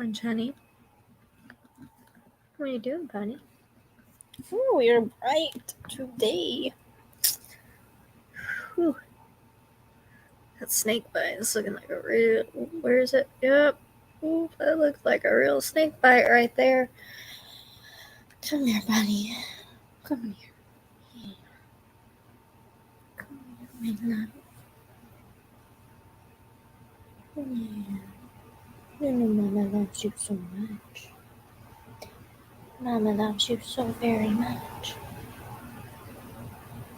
Orange honey. What are you doing, bunny? Oh, you're bright today. Whew. That snake bite is looking like a real... Where is it? Yep. Ooh, that looks like a real snake bite right there. Come here, bunny. Come here. Yeah. Come here, my love. Yeah. You know Mama loves you so much. Mama loves you so very much.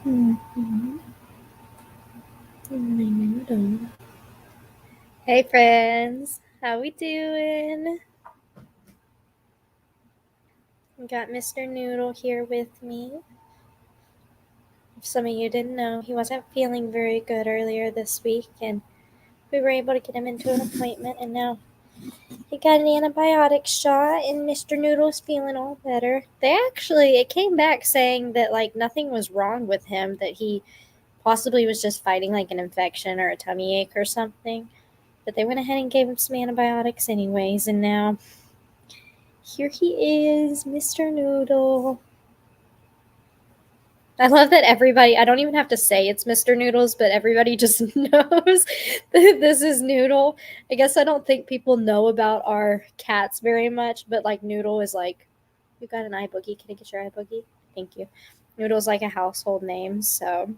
Mm-hmm. My noodle. Hey friends, how we doing? We got Mr. Noodle here with me. If some of you didn't know, he wasn't feeling very good earlier this week, and we were able to get him into an appointment, and now he got an antibiotic shot, and Mr. Noodle's feeling all better. It came back saying that, nothing was wrong with him, that he possibly was just fighting, an infection or a tummy ache or something. But they went ahead and gave him some antibiotics anyways, and now here he is, Mr. Noodle. I love that everybody, I don't even have to say it's Mr. Noodles, but everybody just knows that this is Noodle. I guess I don't think people know about our cats very much, but Noodle is you got an eye boogie. Can I get your eye boogie? Thank you. Noodle's a household name, so,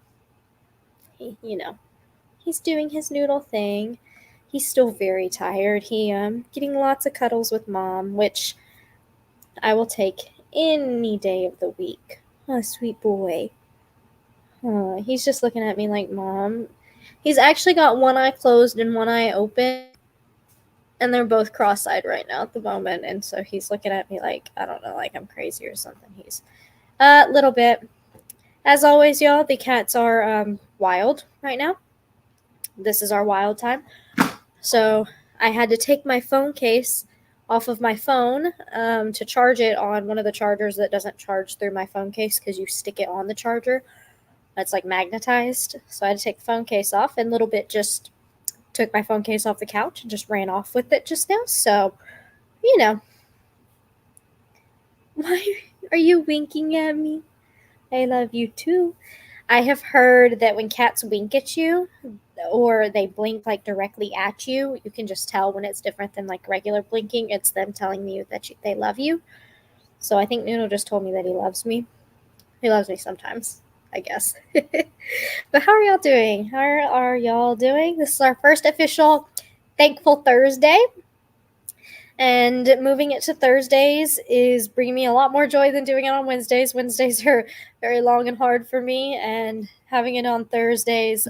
he's doing his Noodle thing. He's still very tired. He getting lots of cuddles with Mom, which I will take any day of the week. Oh, sweet boy. Oh, he's just looking at me like, Mom. He's actually got one eye closed and one eye open, and they're both cross-eyed right now at the moment, and so he's looking at me like, I don't know, like I'm crazy or something. He's a little bit. As always, y'all, the cats are wild right now. This is our wild time. So I had to take my phone case off of my phone to charge it on one of the chargers that doesn't charge through my phone case because you stick it on the charger. It's magnetized. So I had to take the phone case off, and Little Bit just took my phone case off the couch and just ran off with it just now. So, why are you winking at me? I love you too. I have heard that when cats wink at you or they blink directly at you, you can just tell when it's different than regular blinking. It's them telling you that they love you. So I think Noodle just told me that he loves me. He loves me sometimes, I guess. But how are y'all doing? How are y'all doing? This is our first official Thankful Thursday. And moving it to Thursdays is bringing me a lot more joy than doing it on Wednesdays. Wednesdays are very long and hard for me, and having it on Thursdays,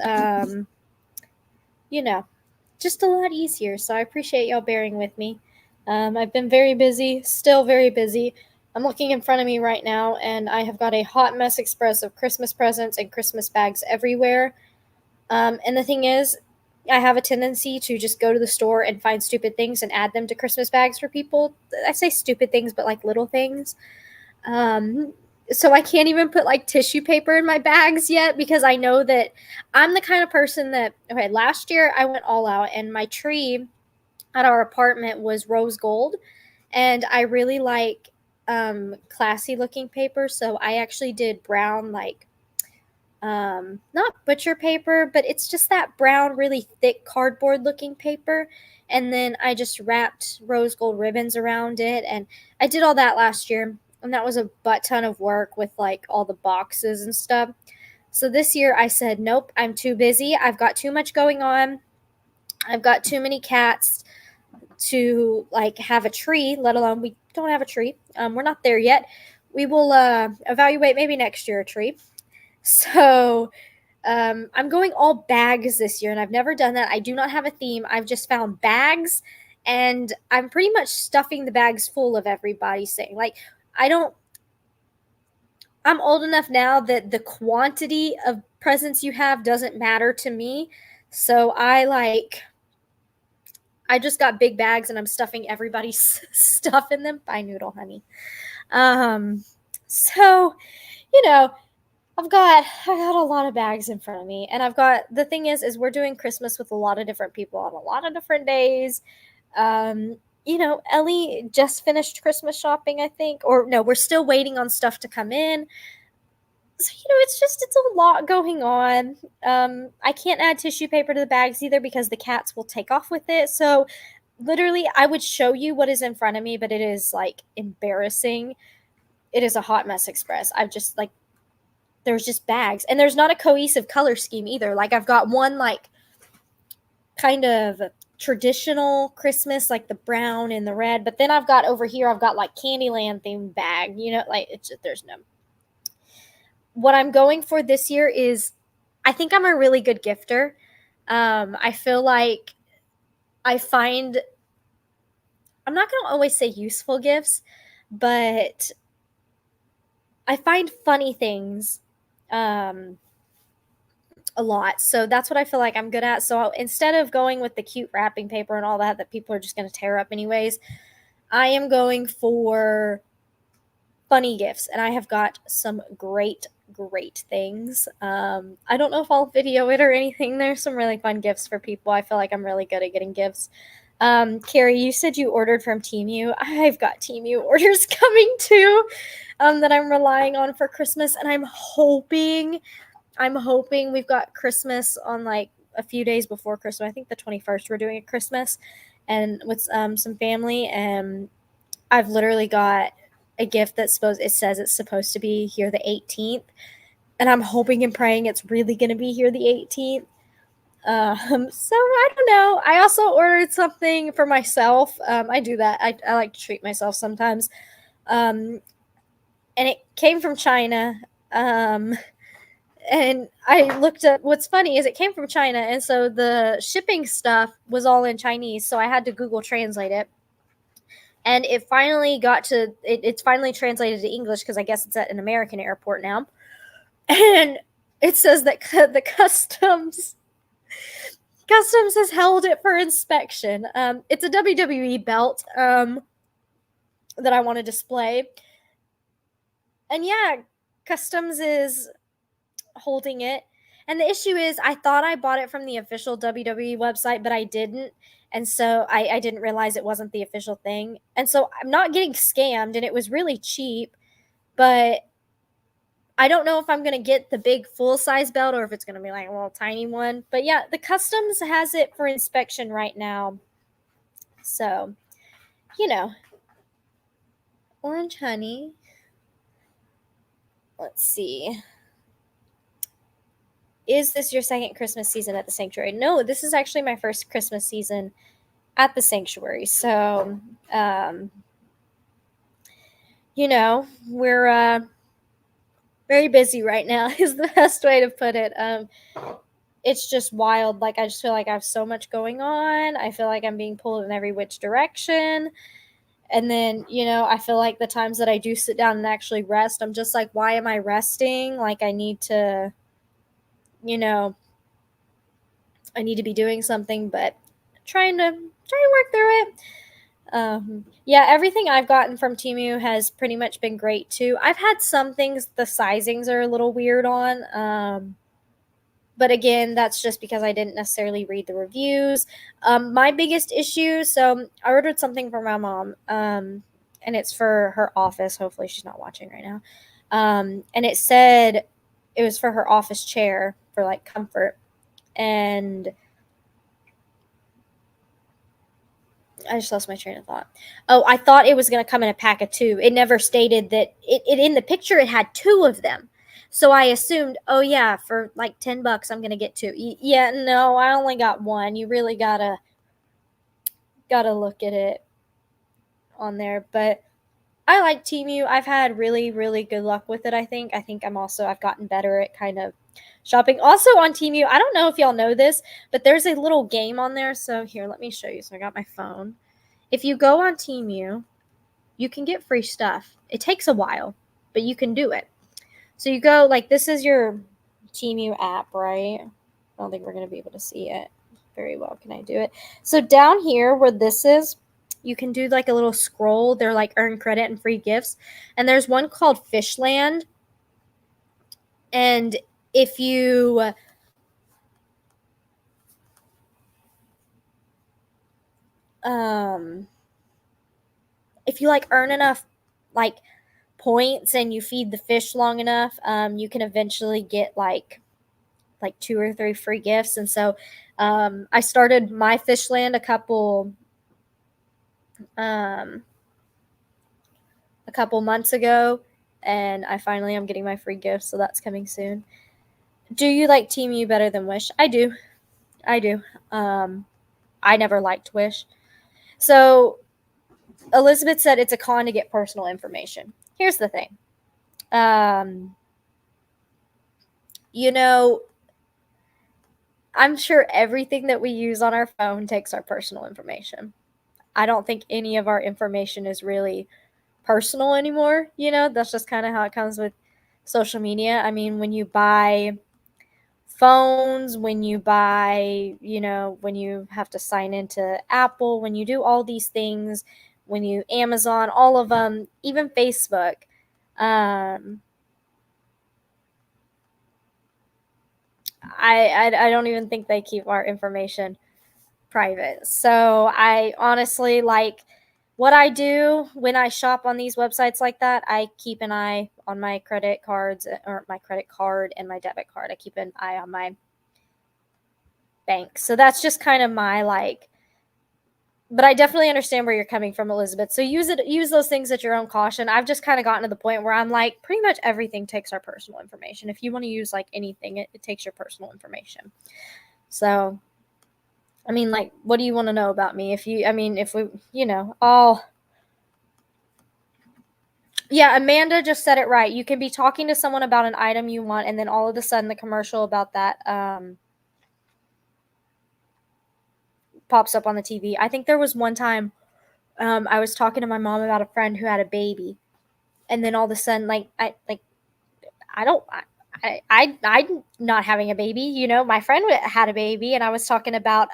just a lot easier. So I appreciate y'all bearing with me. I've been very busy, still very busy. I'm looking in front of me right now, and I have got a hot mess express of Christmas presents and Christmas bags everywhere. And the thing is, I have a tendency to just go to the store and find stupid things and add them to Christmas bags for people. I say stupid things, but little things. So I can't even put tissue paper in my bags yet because I know that I'm the kind of person that, okay, last year I went all out and my tree at our apartment was rose gold, and I really like classy looking paper. So I actually did brown, not butcher paper, but it's just that brown, really thick cardboard looking paper. And then I just wrapped rose gold ribbons around it. And I did all that last year. And that was a butt ton of work with all the boxes and stuff. So this year I said, nope, I'm too busy. I've got too much going on. I've got too many cats to have a tree, let alone we don't have a tree. We're not there yet. We will evaluate maybe next year a tree. So I'm going all bags this year, and I've never done that. I do not have a theme. I've just found bags, and I'm pretty much stuffing the bags full of everybody's thing. I'm old enough now that the quantity of presents you have doesn't matter to me. So I just got big bags, and I'm stuffing everybody's stuff in them. Bye, Noodle Honey. So, I got a lot of bags in front of me, and the thing is we're doing Christmas with a lot of different people on a lot of different days. Ellie just finished Christmas shopping, I think. Or no, we're still waiting on stuff to come in. So, it's a lot going on. I can't add tissue paper to the bags either because the cats will take off with it. So, literally, I would show you what is in front of me, but it is like embarrassing. It is a hot mess express. I've just like, there's just bags, and there's not a cohesive color scheme either. Like, I've got one like kind of traditional Christmas, like the brown and the red, but then I've got over here, I've got like Candyland themed bag. Like it's just, there's no. What I'm going for this year is, I think I'm a really good gifter. I feel like I find, I'm not going to always say useful gifts, but I find funny things a lot. So that's what I feel like I'm good at. So instead of going with the cute wrapping paper and all that people are just going to tear up anyways, I am going for funny gifts, and I have got some great things. I don't know if I'll video it or anything. There's some really fun gifts for people. I feel like I'm really good at getting gifts. Carrie, you said you ordered from Temu. I've got Temu orders coming too, that I'm relying on for Christmas, and I'm hoping we've got Christmas on like a few days before Christmas. I think the 21st we're doing a Christmas, and with some family, and I've literally got a gift it says it's supposed to be here the 18th, and I'm hoping and praying it's really going to be here the 18th. So I don't know. I also ordered something for myself. I do that. I like to treat myself sometimes. And it came from China. And I looked up, what's funny is it came from China, and so the shipping stuff was all in Chinese, so I had to Google Translate it. And it finally it's finally translated to English because I guess it's at an American airport now. And it says that the customs has held it for inspection. It's a WWE belt that I want to display. And yeah, customs is holding it. And the issue is, I thought I bought it from the official WWE website, but I didn't. And so I didn't realize it wasn't the official thing. And so I'm not getting scammed, and it was really cheap. But I don't know if I'm going to get the big full-size belt or if it's going to be like a little tiny one. But yeah, the customs has it for inspection right now. So, Orange honey. Let's see. Is this your second Christmas season at the sanctuary? No, this is actually my first Christmas season at the sanctuary. So, we're very busy right now is the best way to put it. It's just wild. Like, I just feel like I have so much going on. I feel like I'm being pulled in every which direction. And then, I feel like the times that I do sit down and actually rest, I'm just like, why am I resting? Like, I need to be doing something, but trying to work through it. Yeah, everything I've gotten from Temu has pretty much been great too. I've had some things the sizings are a little weird on, but again, that's just because I didn't necessarily read the reviews. My biggest issue, so I ordered something for my mom, and it's for her office. Hopefully she's not watching right now. And it said it was for her office chair for like comfort. And I just lost my train of thought. Oh, I thought it was going to come in a pack of 2. It never stated that it in the picture it had 2 of them. So I assumed, oh yeah, for like $10 I'm going to get 2. Yeah, no, I only got 1. You really got to look at it on there, but I like Temu. I've had really good luck with it, I think. I've gotten better at kind of shopping. Also on Temu, I don't know if y'all know this, but there's a little game on there. So here, let me show you. So I got my phone. If you go on Temu, you can get free stuff. It takes a while, but you can do it. So you go, like, this is your Temu app, right? I don't think we're going to be able to see it very well. Can I do it? So down here where this is, you can do like a little scroll. They're like earn credit and free gifts. And there's one called Fishland. And if you if you like earn enough like points and you feed the fish long enough, you can eventually get like 2 or 3 free gifts. And so I started my Fishland a couple months ago, and I finally am getting my free gifts, so that's coming soon. Do you like Temu better than Wish? I do. I never liked Wish. So Elizabeth said it's a con to get personal information. Here's the thing. You know, I'm sure everything that we use on our phone takes our personal information. I don't think any of our information is really personal anymore. That's just kind of how it comes with social media. I mean, when you buy phones, when you buy, when you have to sign into Apple, when you do all these things, when you Amazon, all of them, even Facebook, I don't even think they keep our information private. So I honestly like what I do when I shop on these websites like that. I keep an eye on my credit cards, or my credit card and my debit card. I keep an eye on my bank. So that's just kind of my like, but I definitely understand where you're coming from, Elizabeth. So use those things at your own caution. I've just kind of gotten to the point where I'm like, pretty much everything takes our personal information. If you want to use like anything, it takes your personal information. So I mean, like, what do you want to know about me? If we, yeah, Amanda just said it right. You can be talking to someone about an item you want, and then all of a sudden the commercial about that pops up on the TV. I think there was one time I was talking to my mom about a friend who had a baby, and then all of a sudden, I'm not having a baby. My friend had a baby, and I was talking about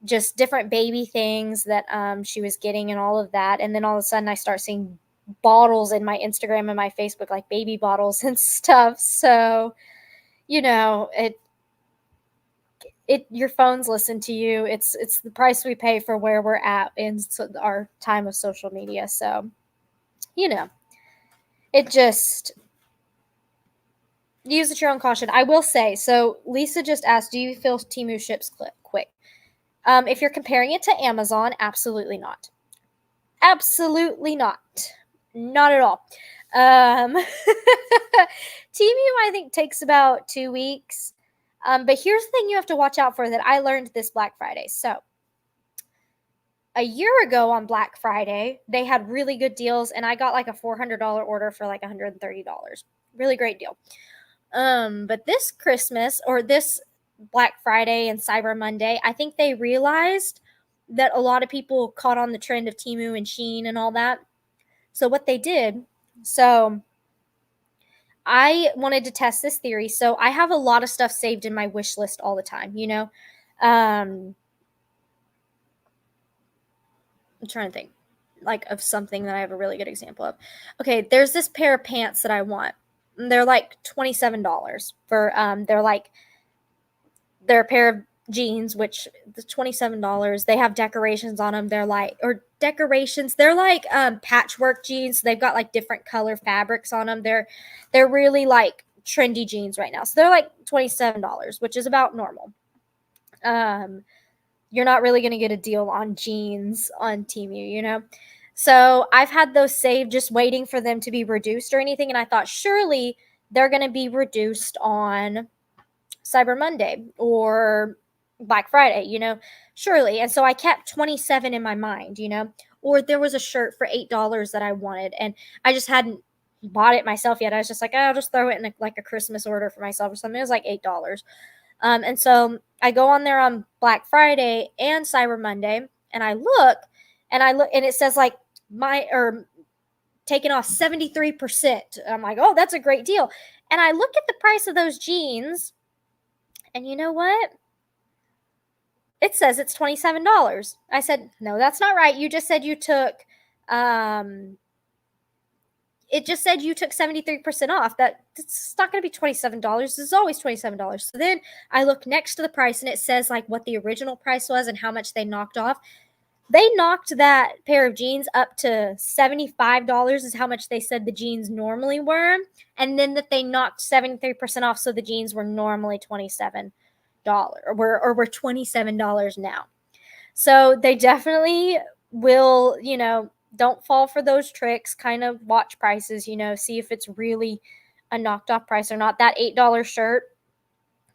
just different baby things that she was getting and all of that. And then all of a sudden I start seeing bottles in my Instagram and my Facebook, like baby bottles and stuff. So, your phones listen to you. It's the price we pay for where we're at in our time of social media. So, it just use at your own caution. I will say, so Lisa just asked, do you feel Temu ships quick? If you're comparing it to Amazon, absolutely not. Absolutely not. Not at all. Temu, I think, takes about 2 weeks. But here's the thing you have to watch out for that I learned this Black Friday. So a year ago on Black Friday, they had really good deals, and I got like a $400 order for like $130. Really great deal. But this Christmas, or this Black Friday and Cyber Monday, I think they realized that a lot of people caught on the trend of Temu and Shein and all that. So what they did, so I wanted to test this theory. So I have a lot of stuff saved in my wish list all the time, I'm trying to think like of something that I have a really good example of. Okay, there's this pair of pants that I want. They're like $27 for they're a pair of jeans, which the $27. They have decorations on them. They're like patchwork jeans. They've got like different color fabrics on them. They're really like trendy jeans right now. So they're like $27, which is about normal. You're not really going to get a deal on jeans on Temu, So I've had those saved, just waiting for them to be reduced or anything. And I thought surely they're going to be reduced on Cyber Monday or Black Friday, surely. And so I kept 27 in my mind, or there was a shirt for $8 that I wanted, and I just hadn't bought it myself yet. I was just like, I'll just throw it in a Christmas order for myself or something. It was like $8. And so I go on there on Black Friday and Cyber Monday, and I look, and it says like taking off 73%. I'm like, oh, that's a great deal. And I look at the price of those jeans, and you know what? It says it's $27. I said, no, that's not right. You just said you took, it just said you took 73% off. It's not going to be $27. It's always $27. So then I look next to the price, and it says like what the original price was and how much they knocked off. They knocked that pair of jeans up to $75 is how much they said the jeans normally were. And then that they knocked 73% off, so the jeans were normally $27 or were $27 now. So they definitely will, don't fall for those tricks. Kind of watch prices, see if it's really a knocked off price or not. That $8 shirt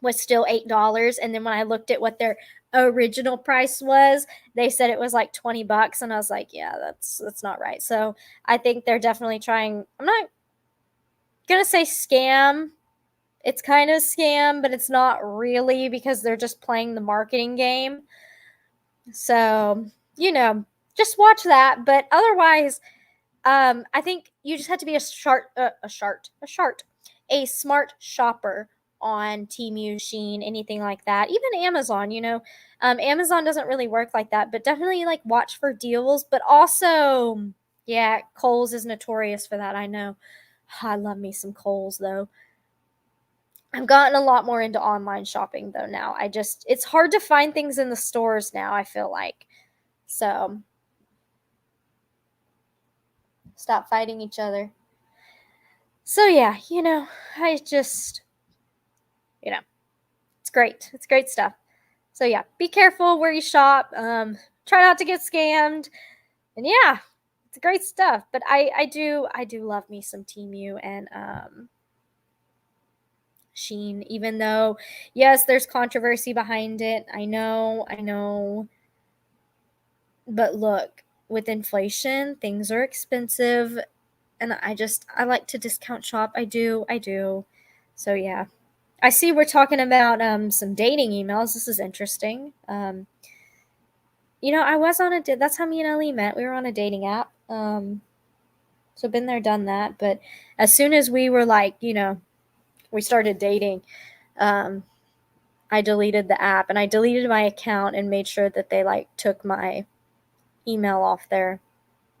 was still $8. And then when I looked at what their original price was, they said it was like $20. And I was like, yeah, that's not right. So I think they're definitely trying. I'm not going to say scam. It's kind of scam, but it's not really, because they're just playing the marketing game. So, just watch that. But otherwise, I think you just have to be a smart shopper on Temu, Shein, anything like that. Even Amazon, Amazon doesn't really work like that, but definitely like watch for deals. But also, yeah, Kohl's is notorious for that. I know. I love me some Kohl's though. I've gotten a lot more into online shopping though now. It's hard to find things in the stores now, I feel like. So, stop fighting each other. So yeah, I just, it's great. It's great stuff. So yeah, be careful where you shop. Try not to get scammed. And yeah, it's great stuff. But I do love me some Temu and Shein, even though yes, there's controversy behind it. I know. But look, with inflation, things are expensive, and I like to discount shop. I do. So yeah. I see we're talking about some dating emails. This is interesting. I was on that's how me and Ellie met. We were on a dating app. So been there, done that. But as soon as we were like, we started dating, I deleted the app, and I deleted my account and made sure that they like took my email off their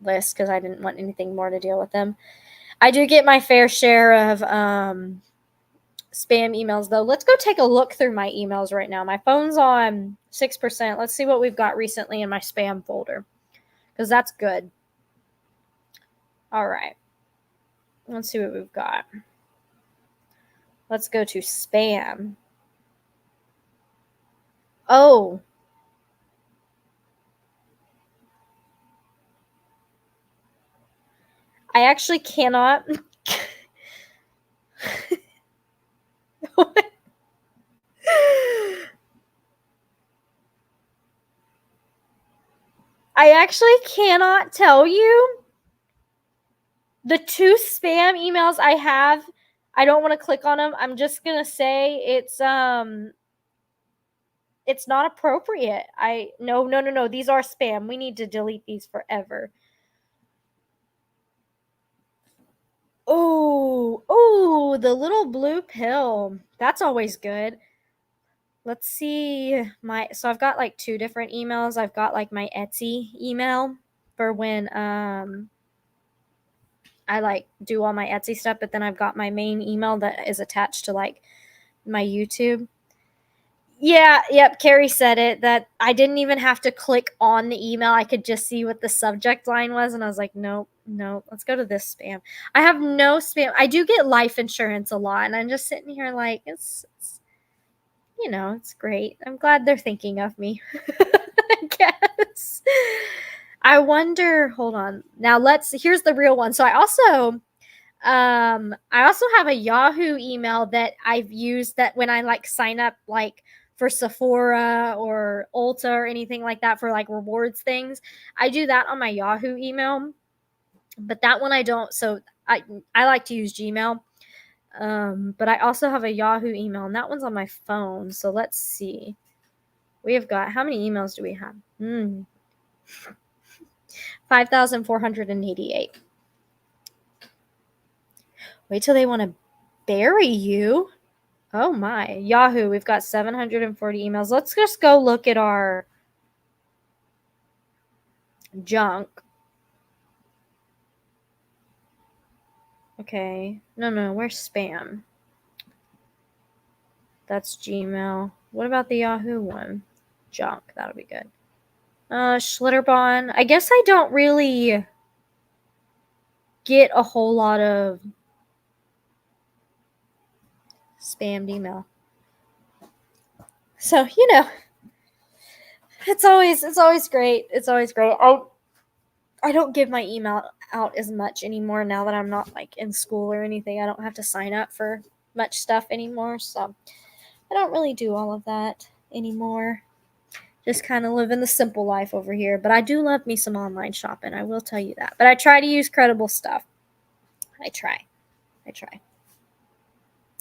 list because I didn't want anything more to deal with them. I do get my fair share of spam emails though. Let's go take a look through my emails right now. My phone's on 6%. Let's see what we've got recently in my spam folder, because that's good. All right. Let's see what we've got. Let's go to spam. Oh. I actually cannot. I actually cannot tell you the 2 spam emails I have. I don't want to click on them. I'm just going to say it's not appropriate. No. These are spam. We need to delete these forever. Oh, the little blue pill. That's always good. Let's see so I've got like 2 different emails. I've got like my Etsy email for when I like do all my Etsy stuff, but then I've got my main email that is attached to like my YouTube. Yeah, yep, Carrie said it, that I didn't even have to click on the email. I could just see what the subject line was, and I was like, nope, let's go to this spam. I have no spam. I do get life insurance a lot, and I'm just sitting here like, it's great. I'm glad they're thinking of me. I guess. I wonder, hold on. Now here's the real one. So I also have a Yahoo email that I've used that when I like sign up like for Sephora or Ulta or anything like that for like rewards things. I do that on my Yahoo email, but that one I don't. So I like to use Gmail. But I also have a Yahoo email, and that one's on my phone. So let's see. We have got, how many emails do we have? 5,488. Wait till they want to bury you. Oh my. Yahoo, we've got 740 emails. Let's just go look at our junk. Okay. No, where's spam? That's Gmail. What about the Yahoo one? Junk. That'll be good. Schlitterbahn. I guess I don't really get a whole lot of spammed email. So, it's always great. It's always great. I don't give my email out as much anymore now that I'm not like in school or anything. I don't have to sign up for much stuff anymore, so I don't really do all of that anymore. Just kind of living the simple life over here. But I do love me some online shopping. I will tell you that. But I try to use credible stuff. I try.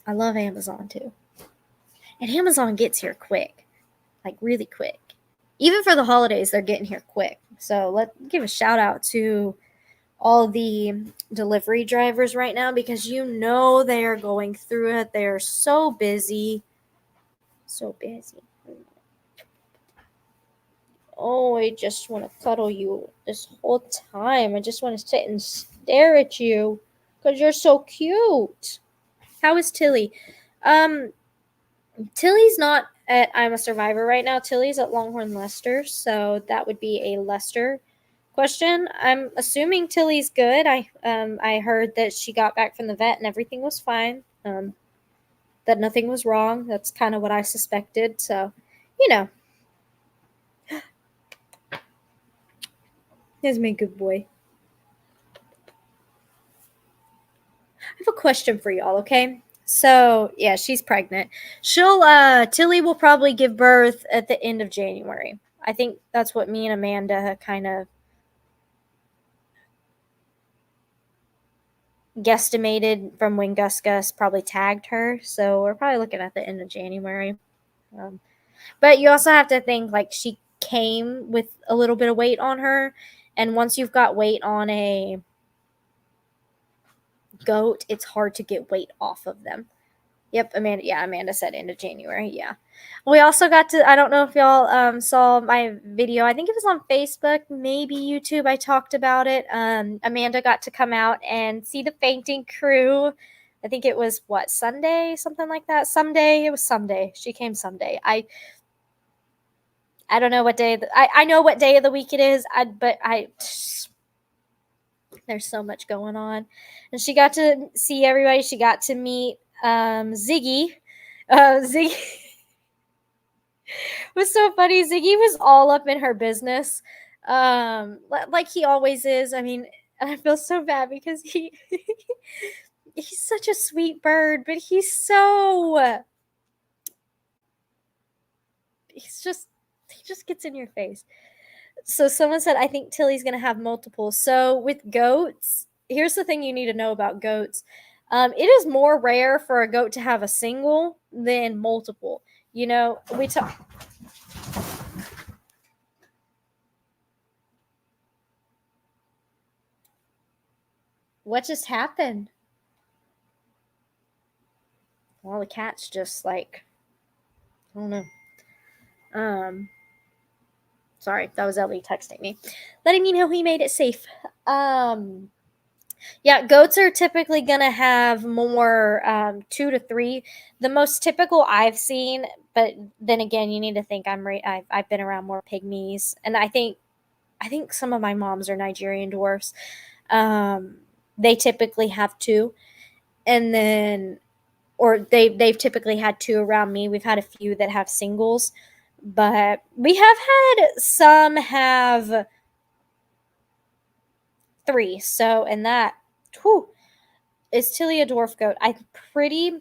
I love Amazon too. And Amazon gets here quick. Like really quick. Even for the holidays, they're getting here quick. So let's give a shout out to all the delivery drivers right now because they are going through it. They are so busy. So busy. Oh, I just want to cuddle you this whole time. I just want to sit and stare at you because you're so cute. How is Tilly? Tilly's not at I'm a Survivor right now. Tilly's at Longhorn Leicester, so that would be a Leicester question. I'm assuming Tilly's good. I heard that she got back from the vet and everything was fine. That nothing was wrong. That's kind of what I suspected. So, he's my good boy. I have a question for y'all, okay? So, yeah, she's pregnant. Tilly will probably give birth at the end of January. I think that's what me and Amanda kind of guesstimated from when Gus probably tagged her. So, we're probably looking at the end of January. But you also have to think, like, she came with a little bit of weight on her. And once you've got weight on a goat, it's hard to get weight off of them. Yep, Amanda. Yeah, Amanda said end of January. Yeah. We also got to, I don't know if y'all saw my video. I think it was on Facebook, maybe YouTube. I talked about it. Amanda got to come out and see the fainting crew. I think it was, Sunday? Something like that. Someday. It was Sunday. She came Sunday. I don't know what day. I know what day of the week it is. There's so much going on. And she got to see everybody. She got to meet Ziggy. Ziggy was so funny. Ziggy was all up in her business, like he always is. I mean, and I feel so bad because he's such a sweet bird, but he just gets in your face. So someone said, I think Tilly's going to have multiple. So with goats, here's the thing you need to know about goats. It is more rare for a goat to have a single than multiple. We talk. What just happened? Well, the cat's just like, I don't know. Sorry, that was Ellie texting me, letting me know he made it safe. Yeah, goats are typically gonna have more 2 to 3. The most typical I've seen, but then again, you need to think I've been around more pygmies, and I think some of my moms are Nigerian dwarfs. They typically have 2, and then or they've typically had 2 around me. We've had a few that have singles, but we have had some have 3. So, and that, whew, is Tilly a dwarf goat? I'm pretty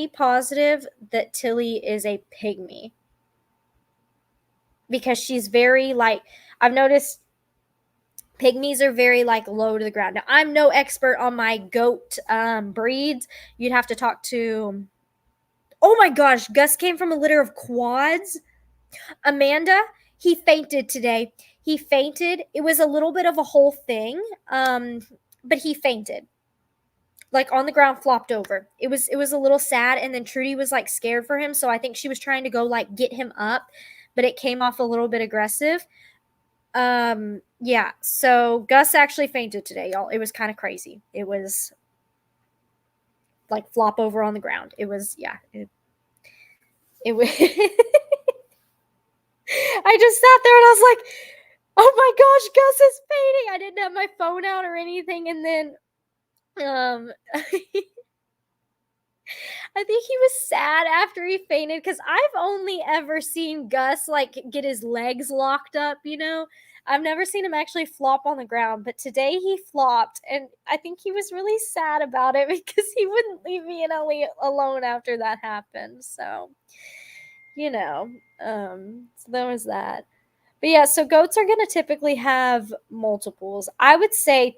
positive that Tilly is a pygmy because she's very like, I've noticed pygmies are very like low to the ground. Now, I'm no expert on my goat breeds. You'd have to talk to. Oh my gosh, Gus came from a litter of quads. Amanda, he fainted today. He fainted. It was a little bit of a whole thing, but he fainted. Like on the ground, flopped over. It was a little sad, and then Trudy was like scared for him, so I think she was trying to go like get him up, but it came off a little bit aggressive. Yeah. So Gus actually fainted today, y'all. It was kind of crazy. It was like flop over on the ground. It was, yeah. It was. I just sat there and I was like, oh my gosh, Gus is fainting. I didn't have my phone out or anything. And then I think he was sad after he fainted because I've only ever seen Gus like get his legs locked up, you know. I've never seen him actually flop on the ground, but today he flopped, and I think he was really sad about it because he wouldn't leave me and Ellie alone after that happened. So, you know, so there was that. But yeah, so goats are going to typically have multiples. I would say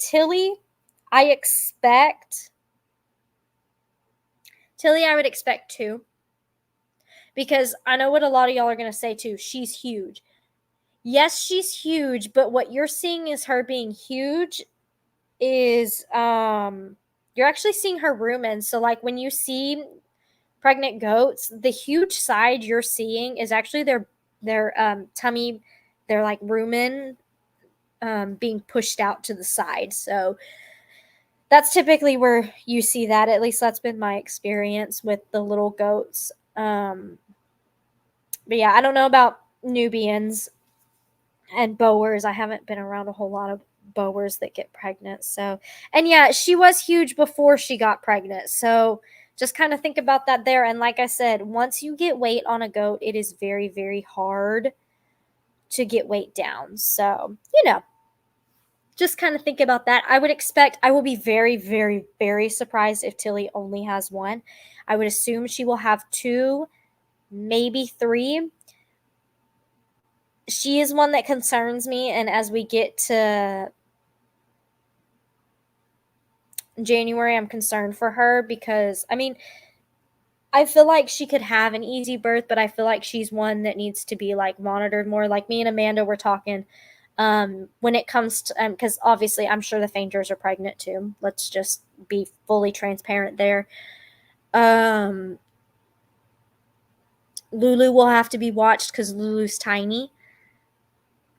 I expect I would expect 2. Because I know what a lot of y'all are going to say too. She's huge. Yes, she's huge, but what you're seeing is her being huge is you're actually seeing her rumen. So like when you see pregnant goats, the huge side you're seeing is actually their tummy, their like rumen being pushed out to the side. So that's typically where you see that. At least that's been my experience with the little goats. But yeah, I don't know about Nubians and Boers. I haven't been around a whole lot of Boers that get pregnant. So, and yeah, she was huge before she got pregnant. So just kind of think about that there. And like I said, once you get weight on a goat, it is very, very hard to get weight down. So, just kind of think about that. I will be very, very, very surprised if Tilly only has 1. I would assume she will have 2, maybe 3. She is one that concerns me, and as we get to January, I'm concerned for her because, I mean, I feel like she could have an easy birth, but I feel like she's one that needs to be like monitored more. Like me and Amanda were talking when it comes to, because obviously I'm sure the fainters are pregnant too. Let's just be fully transparent there. Lulu will have to be watched because Lulu's tiny.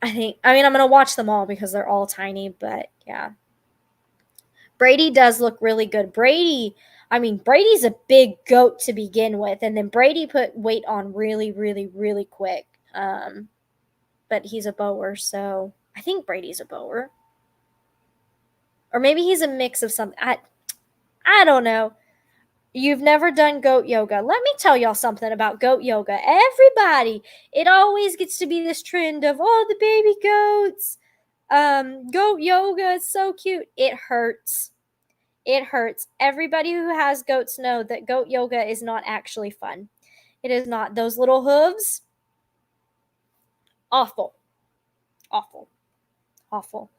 I mean, I'm going to watch them all because they're all tiny, but yeah. Brady does look really good. Brady's a big goat to begin with, and then Brady put weight on really, really, really quick. But he's a Boer, so I think Brady's a Boer. Or maybe he's a mix of something. I don't know. You've never done goat yoga. Let me tell y'all something about goat yoga. Everybody, it always gets to be this trend of, oh, the baby goats. Goat yoga is so cute. It hurts. It hurts. Everybody who has goats know that goat yoga is not actually fun. It is not. Those little hooves, awful. Awful. Awful.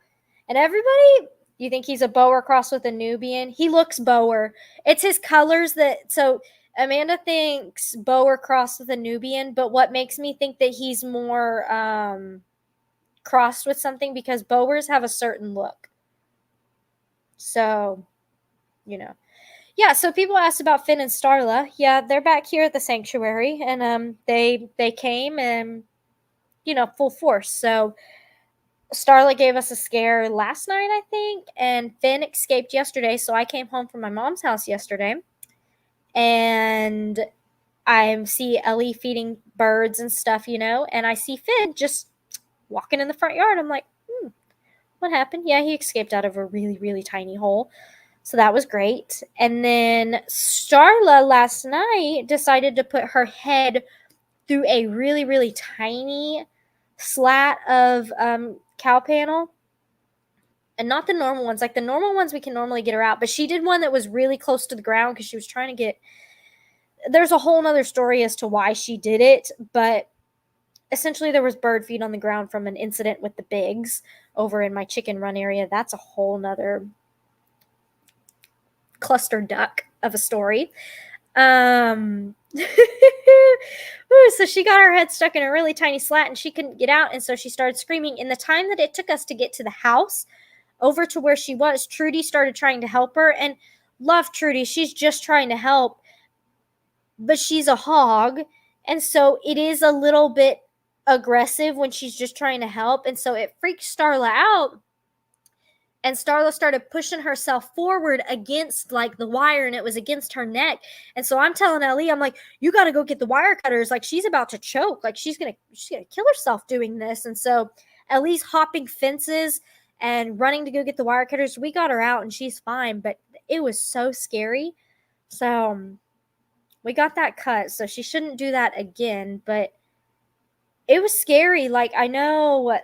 And everybody, you think he's a Boer crossed with a Nubian? He looks Boer. It's his colors that, so Amanda thinks Boer crossed with a Nubian, but what makes me think that he's more crossed with something, because Boers have a certain look. So, Yeah, so people asked about Finn and Starla. Yeah, they're back here at the sanctuary, and they came and full force. So Starla gave us a scare last night, I think, and Finn escaped yesterday. So I came home from my mom's house yesterday, and I see Ellie feeding birds and stuff, and I see Finn just walking in the front yard. I'm like, what happened? Yeah, he escaped out of a really, really tiny hole. So that was great. And then Starla last night decided to put her head through a really, really tiny slat of cow panel. And not the normal ones. Like the normal ones, we can normally get her out. But she did one that was really close to the ground because she was trying to get... There's a whole nother story as to why she did it. But essentially there was bird feed on the ground from an incident with the Bigs over in my chicken run area. That's a whole nother cluster duck of a story. So she got her head stuck in a really tiny slat and she couldn't get out, and so she started screaming. In the time that it took us to get to the house over to where she was, Trudy started trying to help her, and love Trudy, she's just trying to help, but she's a hog, and so it is a little bit aggressive when she's just trying to help, and so it freaked Starla out. and Starla started pushing herself forward against like the wire, and it was against her neck. And so I'm telling Ellie, I'm like, you got to go get the wire cutters. Like, she's about to choke. Like, she's gonna kill herself doing this. And so Ellie's hopping fences and running to go get the wire cutters. We got her out, and she's fine. But it was so scary. So we got that cut. So she shouldn't do that again. But it was scary. Like, I know what.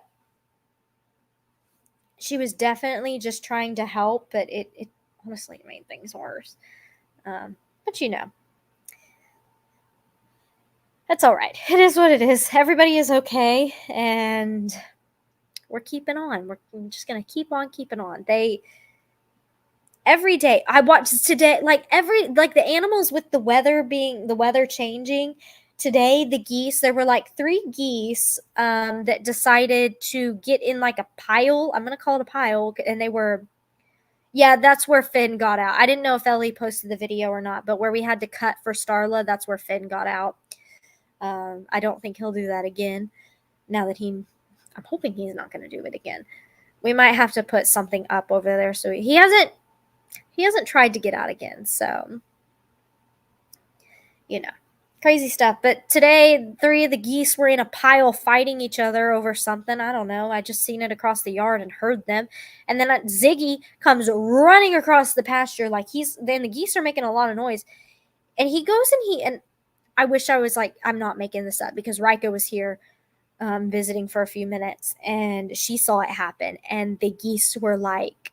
She was definitely just trying to help, but it honestly made things worse. But that's all right. It is what it is. Everybody is okay, and we're keeping on. We're just gonna keep on keeping on. Every day I watched today, like the animals with the weather changing. Today, the geese, there were like 3 geese that decided to get in like a pile. I'm going to call it a pile. And they were, yeah, that's where Finn got out. I didn't know if Ellie posted the video or not, but where we had to cut for Starla, that's where Finn got out. I don't think he'll do that again. Now that I'm hoping he's not going to do it again. We might have to put something up over there. So he hasn't tried to get out again. So, crazy stuff. But today, 3 of the geese were in a pile fighting each other over something. I don't know. I just seen it across the yard and heard them. And then Ziggy comes running across the pasture like then the geese are making a lot of noise. And he goes and I wish I was like, I'm not making this up, because Rika was here visiting for a few minutes, and she saw it happen. And the geese were like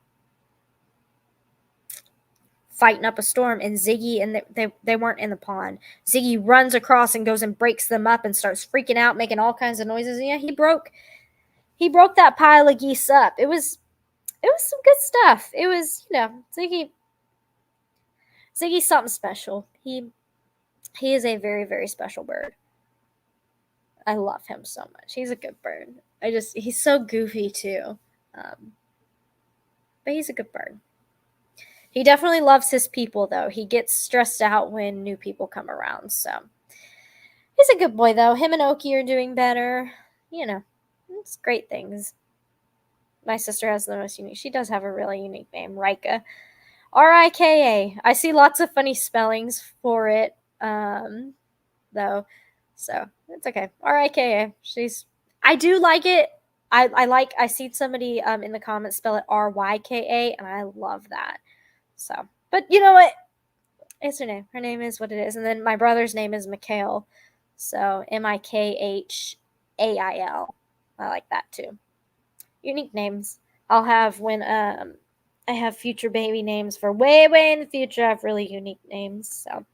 fighting up a storm, and Ziggy, and they weren't in the pond. Ziggy runs across and goes and breaks them up and starts freaking out, making all kinds of noises. And yeah, he broke that pile of geese up. It was some good stuff. It was, Ziggy's something special. He is a very, very special bird. I love him so much. He's a good bird. He's so goofy too. But he's a good bird. He definitely loves his people, though. He gets stressed out when new people come around. So he's a good boy, though. Him and Oki are doing better. It's great things. My sister has the most unique. She does have a really unique name, Rika. Rika. I see lots of funny spellings for it, though. So it's okay. Rika. I do like it. I see somebody in the comments spell it Ryka, and I love that. So, but you know what? It's her name. Her name is what it is. And then my brother's name is Mikhail. So Mikhail. I like that too. Unique names. I'll have when I have future baby names for way in the future. I have really unique names. So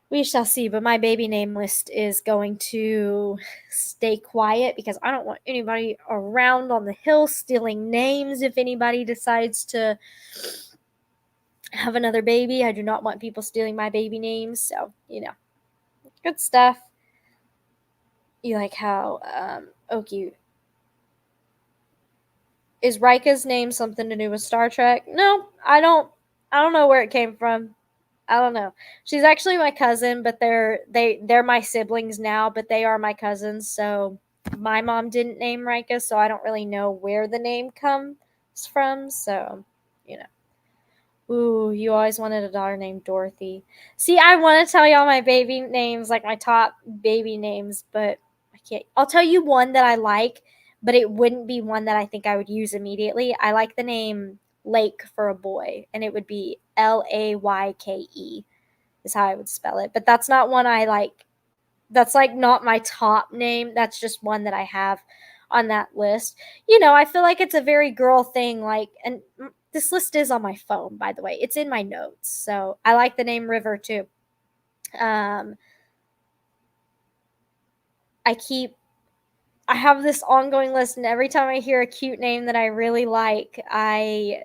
we shall see. But my baby name list is going to stay quiet, because I don't want anybody around on the hill stealing names if anybody decides to have another baby. I do not want people stealing my baby names. So, good stuff. You like how Oki, is Rika's name something to do with Star Trek? No, I don't know where it came from. I don't know. She's actually my cousin, but they're my siblings now, but they are my cousins. So my mom didn't name Rika, so I don't really know where the name comes from. So, Ooh, you always wanted a daughter named Dorothy. See, I want to tell y'all my baby names, like my top baby names, but I can't. I'll tell you one that I like, but it wouldn't be one that I think I would use immediately. I like the name Lake for a boy, and it would be Layke is how I would spell it. But that's not one I like. That's like not my top name. That's just one that I have on that list. I feel like it's a very girl thing, and this list is on my phone, by the way. It's in my notes. So I like the name River too. I have this ongoing list, and every time I hear a cute name that I really like, I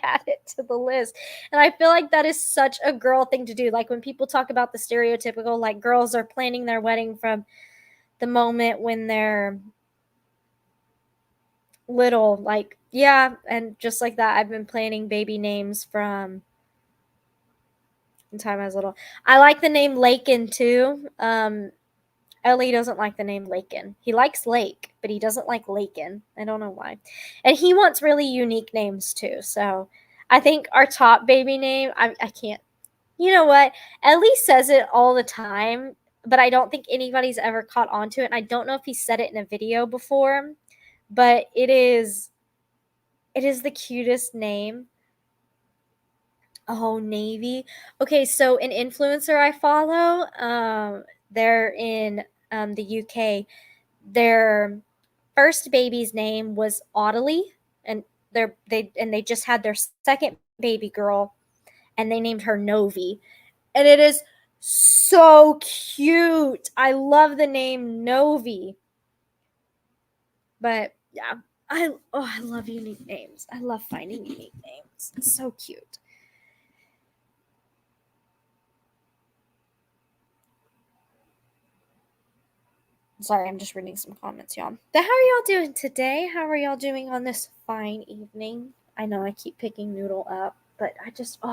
add it to the list. And I feel like that is such a girl thing to do. Like when people talk about the stereotypical, like girls are planning their wedding from the moment when they're little, like, yeah, and just like that, I've been planning baby names from the time I was little. I like the name Lakin too. Ellie doesn't like the name Lakin. He likes Lake, but he doesn't like Lakin. I don't know why. And he wants really unique names too. So I think our top baby name, I can't. You know what? Ellie says it all the time, but I don't think anybody's ever caught on to it. And I don't know if he said it in a video before, but it is the cutest name. Oh, Navy. Okay, so an influencer I follow, they're in the UK. Their first baby's name was Audley, and they just had their second baby girl, and they named her Novi, and it is so cute. I love the name Novi. But yeah, I love unique names. I love finding unique names. It's so cute. Sorry, I'm just reading some comments, y'all. But how are y'all doing today? How are y'all doing on this fine evening? I know I keep picking Noodle up, but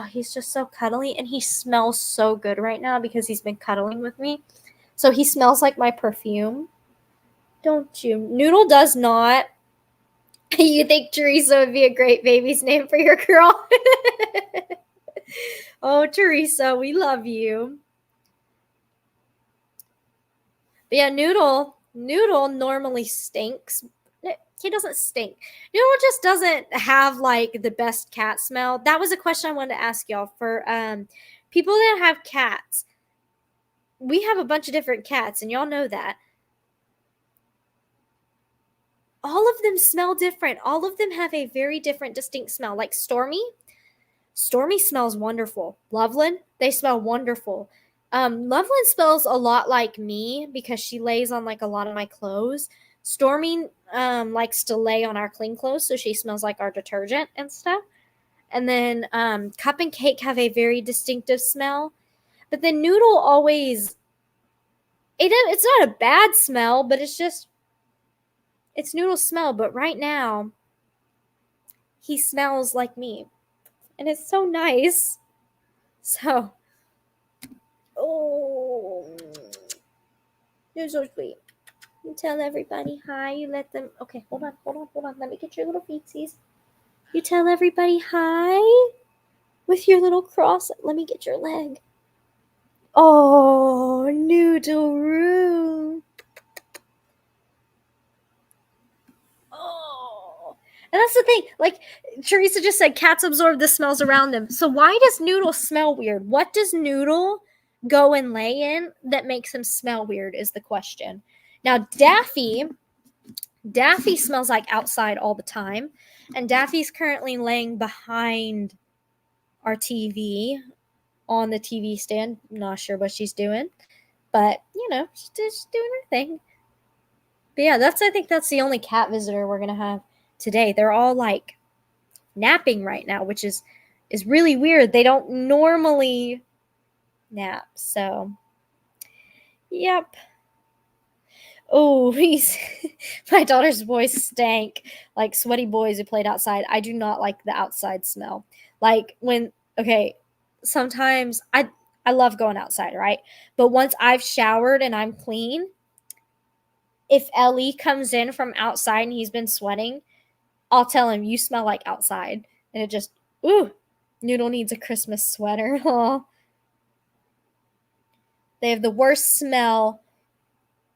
he's just so cuddly, and he smells so good right now because he's been cuddling with me. So he smells like my perfume. Don't you? Noodle does not. You think Teresa would be a great baby's name for your girl? Oh, Teresa, we love you. But yeah, Noodle normally stinks. He doesn't stink. Noodle just doesn't have like the best cat smell. That was a question I wanted to ask y'all for people that have cats. We have a bunch of different cats, and y'all know that. All of them smell different. All of them have a very different, distinct smell. Like Stormy smells wonderful. Loveland, they smell wonderful. Loveland smells a lot like me because she lays on like a lot of my clothes. Stormy likes to lay on our clean clothes, so she smells like our detergent and stuff. And then Cup and Cake have a very distinctive smell. But then Noodle always, it's not a bad smell, but it's Noodle's smell. But right now, he smells like me. And it's so nice. So, oh, you're so sweet. You tell everybody hi. You let them. Okay, hold on. Let me get your little feetsies. You tell everybody hi with your little cross. Let me get your leg. Oh, Noodle Room. Oh. And that's the thing. Like Teresa just said, cats absorb the smells around them. So why does Noodle smell weird? What does Noodle go and lay in that makes him smell weird is the question. Now, Daffy smells like outside all the time. And Daffy's currently laying behind our TV on the TV stand. Not sure what she's doing. But, she's just doing her thing. But yeah, I think that's the only cat visitor we're going to have today. They're all like napping right now, which is really weird. They don't normally nap. So, yep. Oh, my daughter's voice stank like sweaty boys who played outside. I do not like the outside smell. Like sometimes I love going outside, right? But once I've showered and I'm clean, if Ellie comes in from outside and he's been sweating, I'll tell him, you smell like outside. And it just, Noodle needs a Christmas sweater. They have the worst smell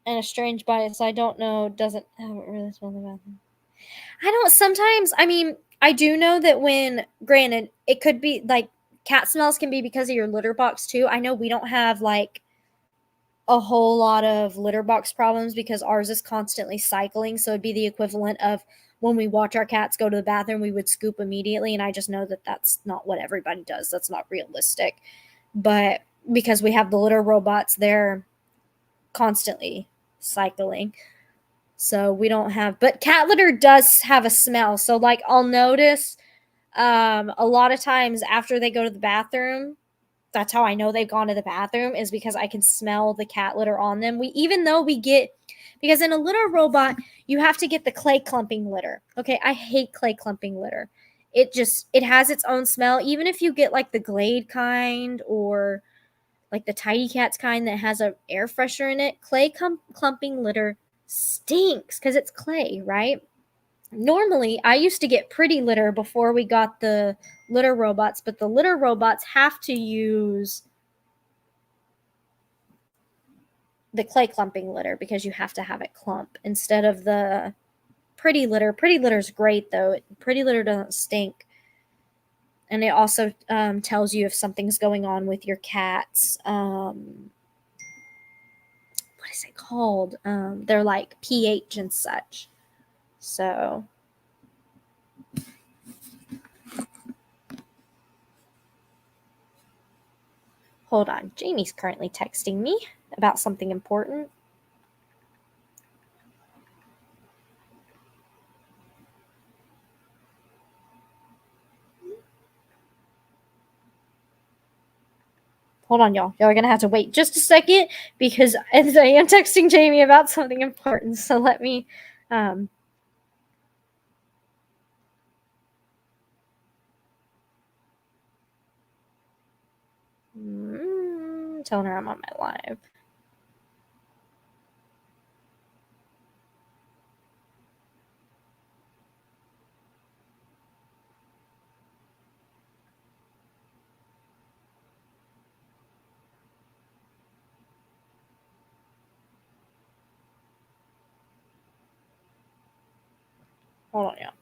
and a strange body, so I don't know, doesn't really smell the bathroom. I do know that granted, it could be like cat smells can be because of your litter box too. I know we don't have like a whole lot of litter box problems because ours is constantly cycling. So it'd be the equivalent of when we watch our cats go to the bathroom, we would scoop immediately. And I just know that that's not what everybody does. That's not realistic. But because we have the litter robots, they're constantly cycling. So we don't have, but cat litter does have a smell. So like I'll notice a lot of times after they go to the bathroom, that's how I know they've gone to the bathroom is because I can smell the cat litter on them. Because in a litter robot, you have to get the clay clumping litter. Okay, I hate clay clumping litter. It has its own smell. Even if you get like the Glade kind or like the Tidy Cats kind that has a air freshener in it, clay clumping litter stinks because it's clay, right? Normally, I used to get Pretty Litter before we got the litter robots, but the litter robots have to use the clay clumping litter because you have to have it clump instead of the Pretty Litter. Pretty Litter's great though. Pretty Litter doesn't stink. And it also tells you if something's going on with your cats. What is it called? They're like pH and such. So hold on. Jamie's currently texting me about something important. Hold on, y'all. Y'all are going to have to wait just a second because I am texting Jamie about something important. So let me. Telling her I'm on my live. Hold on, y'all.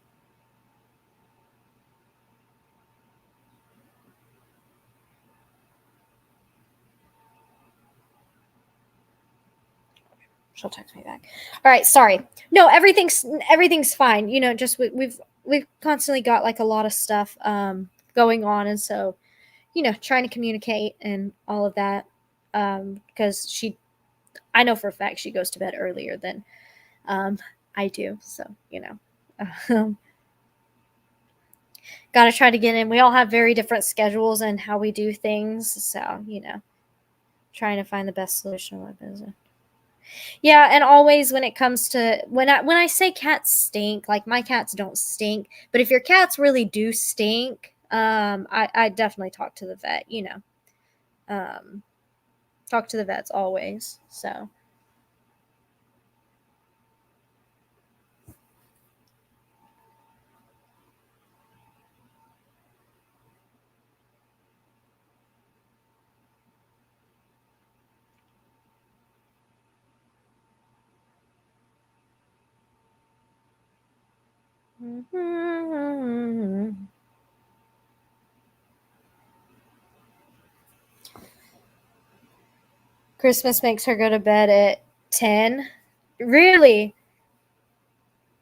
She'll text me back. All right, sorry. No, everything's fine. You know, just we've constantly got like a lot of stuff going on, and so you know, trying to communicate and all of that because I know for a fact she goes to bed earlier than I do. So you know, got to try to get in. We all have very different schedules and how we do things, so you know, trying to find the best solution with business. Yeah, and always when it comes to when I say cats stink, like my cats don't stink, but if your cats really do stink, I definitely talk to the vet, you know. Talk to the vets always. So Christmas makes her go to bed at 10. Really?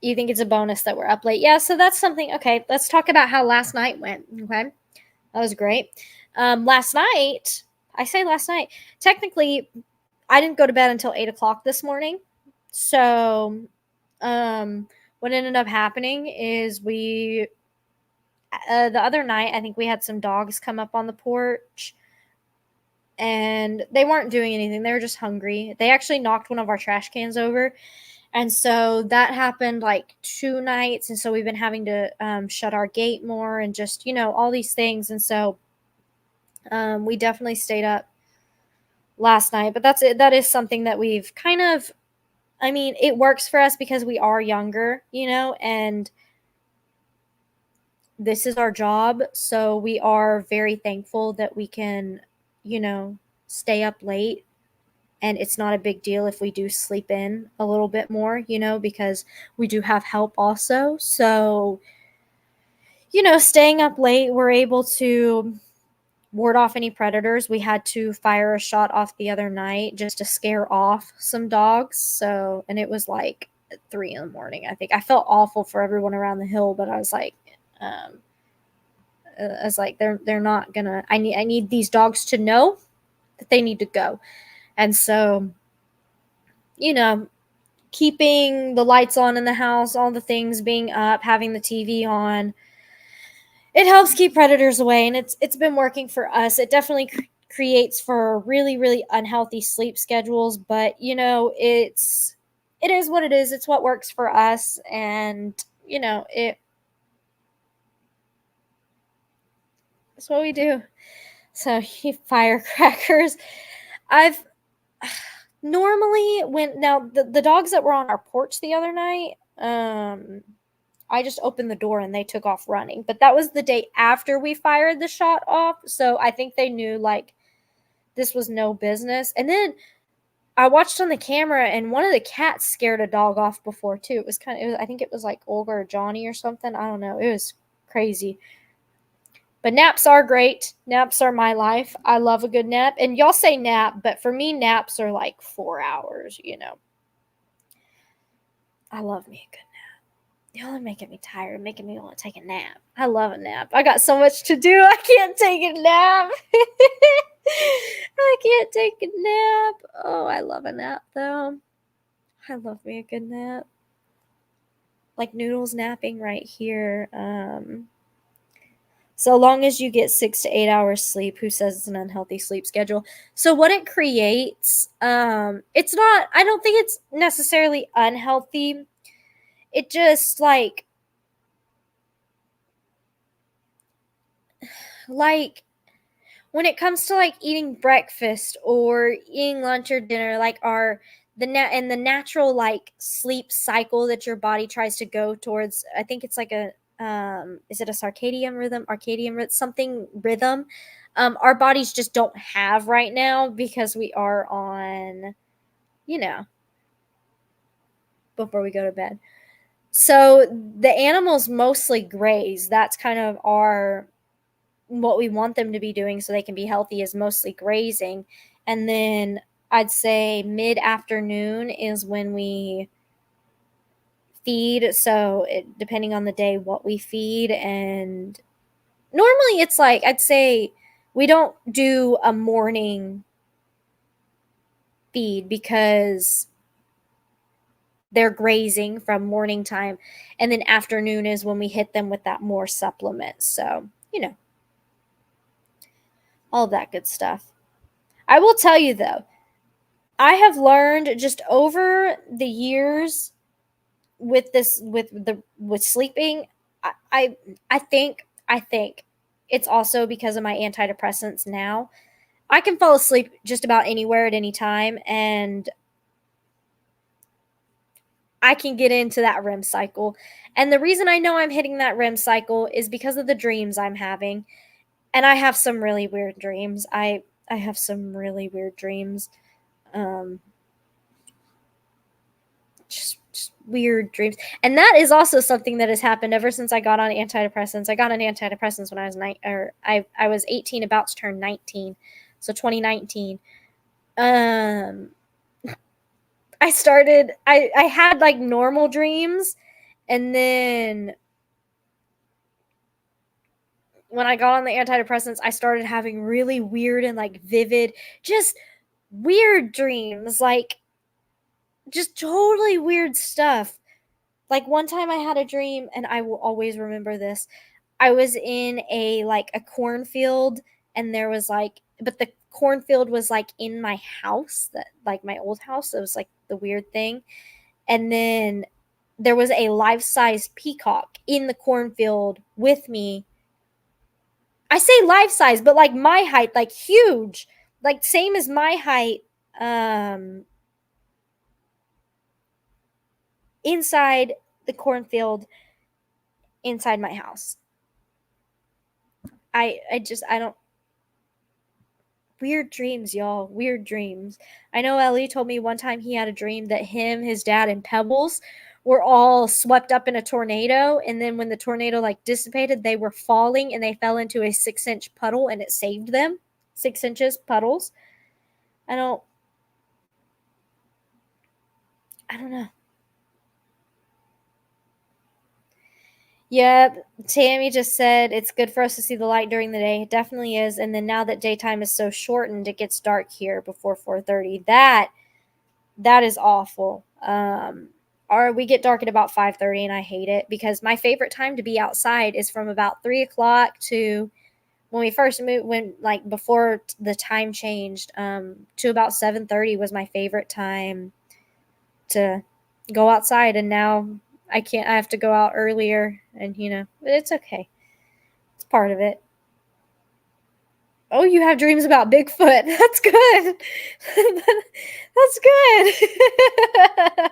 You think it's a bonus that we're up late? Yeah, so that's something. Okay, let's talk about how last night went. Okay, that was great. Last night, I say last night, technically, I didn't go to bed until 8 o'clock this morning. So, what ended up happening is the other night, I think we had some dogs come up on the porch and they weren't doing anything. They were just hungry. They actually knocked one of our trash cans over. And so that happened like 2 nights. And so we've been having to shut our gate more and just, you know, all these things. And so we definitely stayed up last night. But that's it. That is something that we've kind of, I mean, it works for us because we are younger, you know, and this is our job. So we are very thankful that we can, you know, stay up late. And it's not a big deal if we do sleep in a little bit more, you know, because we do have help also. So, you know, staying up late, we're able to ward off any predators. We had to fire a shot off the other night just to scare off some dogs. So, and it was like 3 in the morning, I think. I felt awful for everyone around the hill, but I was like, they're not gonna. I need these dogs to know that they need to go, and so, you know, keeping the lights on in the house, all the things being up, having the TV on, it helps keep predators away, and it's been working for us. It definitely creates for really really unhealthy sleep schedules, but you know, it is what it is. It's what works for us, and you know, it's what we do. So firecrackers. I've normally the dogs that were on our porch the other night, I just opened the door and they took off running. But that was the day after we fired the shot off, so I think they knew like this was no business. And then I watched on the camera, and one of the cats scared a dog off before too. It was I think it was like Olga or Johnny or something. I don't know. It was crazy. But naps are great. Naps are my life. I love a good nap. And y'all say nap, but for me, naps are like 4 hours, I love me a good nap. Y'all are making me tired, making me want to take a nap. I love a nap. I got so much to do. I can't take a nap. I can't take a nap. Oh, I love a nap, though. I love me a good nap. Like Noodles napping right here. So long as you get 6 to 8 hours sleep, who says it's an unhealthy sleep schedule? So what it creates, it's not, I don't think it's necessarily unhealthy. It just like when it comes to like eating breakfast or eating lunch or dinner, like the natural like sleep cycle that your body tries to go towards, I think it's like a is it a circadian rhythm, something rhythm, our bodies just don't have right now because we are on, before we go to bed. So the animals mostly graze. That's kind of what we want them to be doing so they can be healthy, is mostly grazing. And then I'd say mid-afternoon is when we feed. So depending on the day, what we feed. And normally it's like, I'd say we don't do a morning feed because they're grazing from morning time. And then afternoon is when we hit them with that more supplement. So, all of that good stuff. I will tell you though, I have learned just over the years with sleeping. I think it's also because of my antidepressants now. I can fall asleep just about anywhere at any time, and I can get into that REM cycle. And the reason I know I'm hitting that REM cycle is because of the dreams I'm having. And I have some really weird dreams. I have some really weird dreams. Um, just weird dreams. And that is also something that has happened ever since I got on antidepressants. I got on antidepressants when I was I was 18, about to turn 19. So 2019. I had like normal dreams, and then when I got on the antidepressants, I started having really weird and like vivid, just weird dreams, like just totally weird stuff. Like one time I had a dream, and I will always remember this. I was in a cornfield, and there was but the cornfield was like in my house, that like my old house. It was like the weird thing. And then there was a life-size peacock in the cornfield with me. I say life-size, but like my height, like huge, like same as my height, um, inside the cornfield, inside my house. I don't. Weird dreams, y'all. Weird dreams. I know Ellie told me one time he had a dream that him, his dad, and Pebbles were all swept up in a tornado. And then when the tornado like dissipated, they were falling and they fell into a 6-inch puddle and it saved them. 6 inches puddles. I don't know. Yep. Tammy just said it's good for us to see the light during the day. It definitely is. And then now that daytime is so shortened, it gets dark here before 4:30. That is awful. Or we get dark at about 5:30, and I hate it because my favorite time to be outside is from about 3 o'clock to when we first moved, when like before the time changed, to about 7:30 was my favorite time to go outside. And now I can't. I have to go out earlier, and but it's okay. It's part of it. Oh, you have dreams about Bigfoot. That's good. That's good.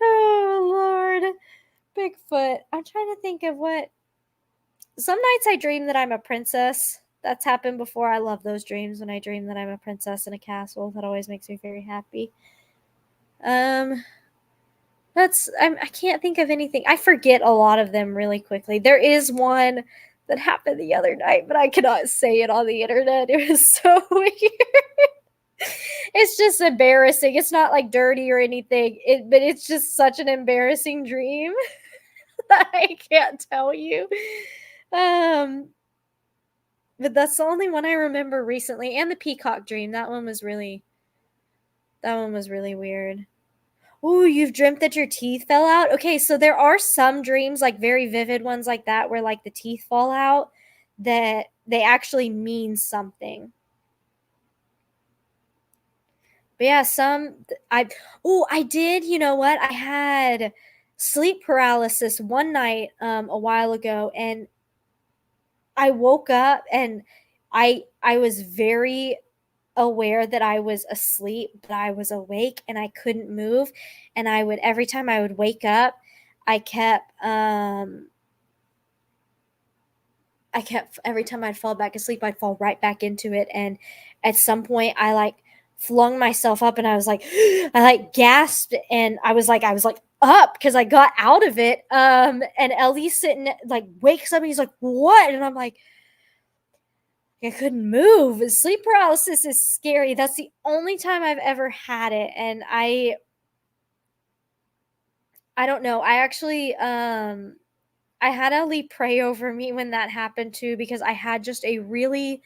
Oh, Lord. Bigfoot. I'm trying to think of what. Some nights I dream that I'm a princess. That's happened before. I love those dreams when I dream that I'm a princess in a castle. That always makes me very happy. I can't think of anything. I forget a lot of them really quickly. There is one that happened the other night, but I cannot say it on the internet. It was so weird. It's just embarrassing. It's not like dirty or anything. But it's just such an embarrassing dream that I can't tell you. But that's the only one I remember recently. And the peacock dream. That one was really weird. Ooh, you've dreamt that your teeth fell out? Okay, so there are some dreams, like very vivid ones like that, where like the teeth fall out, that they actually mean something. But yeah, I did, you know what? I had sleep paralysis one night a while ago, and I woke up and I was very aware that I was asleep, but I was awake and I couldn't move. And every time I would wake up, I kept, every time I'd fall back asleep, I'd fall right back into it. And at some point, I like flung myself up and I was like, I like gasped and I was like up because I got out of it. And Ellie's sitting, like, wakes up and he's like, what? And I'm like, I couldn't move. Sleep paralysis is scary. That's the only time I've ever had it. And I don't know. I actually I had Ellie pray over me when that happened too, because I had just a really,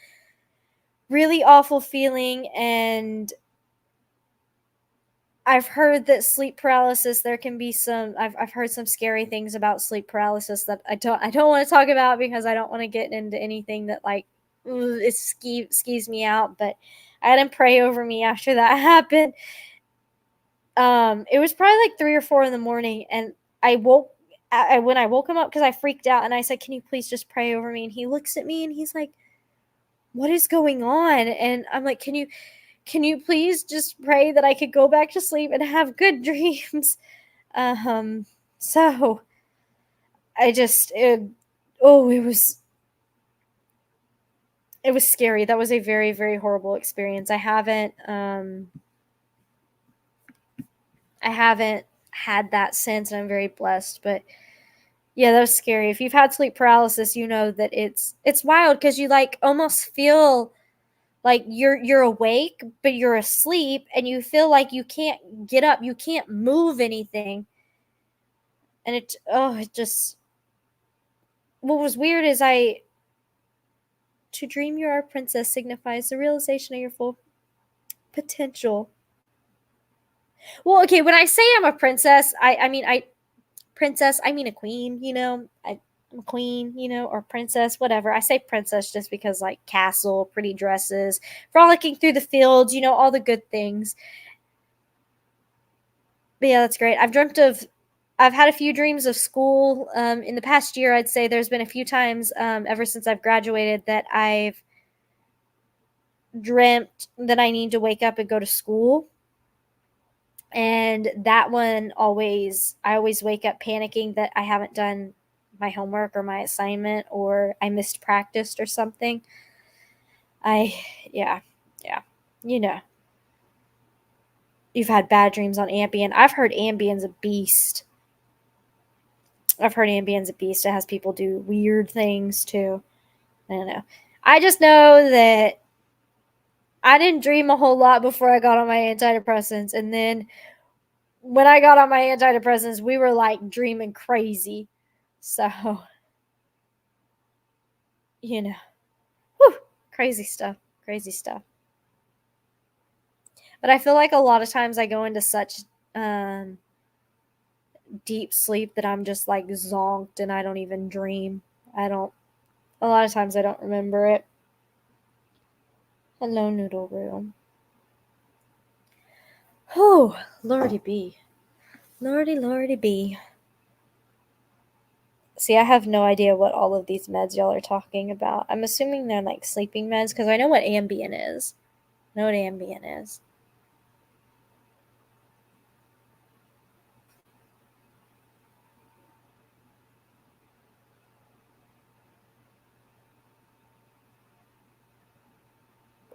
really awful feeling. And I've heard that sleep paralysis, there can be I've heard some scary things about sleep paralysis that I don't want to talk about, because I don't want to get into anything that like it skis me out. But I had him pray over me after that happened. It was probably like 3 or 4 in the morning, and when I woke him up, because I freaked out, and I said, "Can you please just pray over me?" And he looks at me and he's like, "What is going on?" And I'm like, can you please just pray that I could go back to sleep and have good dreams?" Um, so I just, oh, it was scary. That was a very, very horrible experience. I haven't had that since, and I'm very blessed. But yeah, that was scary. If you've had sleep paralysis, you know that it's wild, because you like almost feel like you're awake, but you're asleep, and you feel like you can't get up, you can't move anything. And it just, what was weird is to dream you are a princess signifies the realization of your full potential. Well, okay, when I say I'm a princess, I mean a queen, I'm a queen, or princess, whatever. I say princess just because, like, castle, pretty dresses, frolicking through the fields, all the good things. But yeah, that's great. I've had a few dreams of school. In the past year, I'd say there's been a few times, ever since I've graduated, that I've dreamt that I need to wake up and go to school. And that one I always wake up panicking that I haven't done my homework or my assignment, or I missed practice or something. Yeah, yeah. You know, you've had bad dreams on Ambien. I've heard Ambien's a beast. It has people do weird things too. I don't know. I just know that I didn't dream a whole lot before I got on my antidepressants. And then when I got on my antidepressants, we were like dreaming crazy. So, whew, crazy stuff. Crazy stuff. But I feel like a lot of times I go into such um, deep sleep that I'm just like zonked and I don't even dream. A lot of times I don't remember it. Hello, Noodle Room. Oh, Lordy be. Lordy, Lordy be. See, I have no idea what all of these meds y'all are talking about. I'm assuming they're like sleeping meds because I know what Ambien is. I know what Ambien is.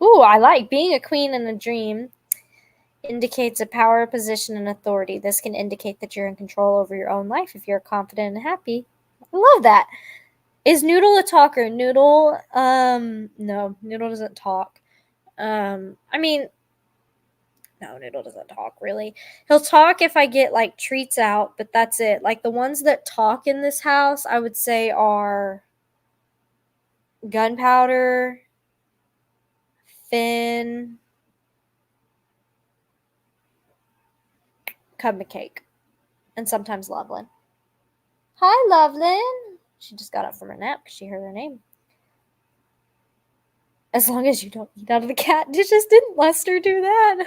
Ooh, I like being a queen in a dream indicates a power, position, and authority. This can indicate that you're in control over your own life if you're confident and happy. I love that. Is Noodle a talker? Noodle, no, Noodle doesn't talk. I mean, no, Noodle doesn't talk really. He'll talk if I get like treats out, but that's it. Like the ones that talk in this house, I would say are Gunpowder, Finn, Cub McCake, and sometimes Loveland. Hi, Loveland. She just got up from her nap because she heard her name. As long as you don't eat out of the cat dishes. Didn't Lester do that?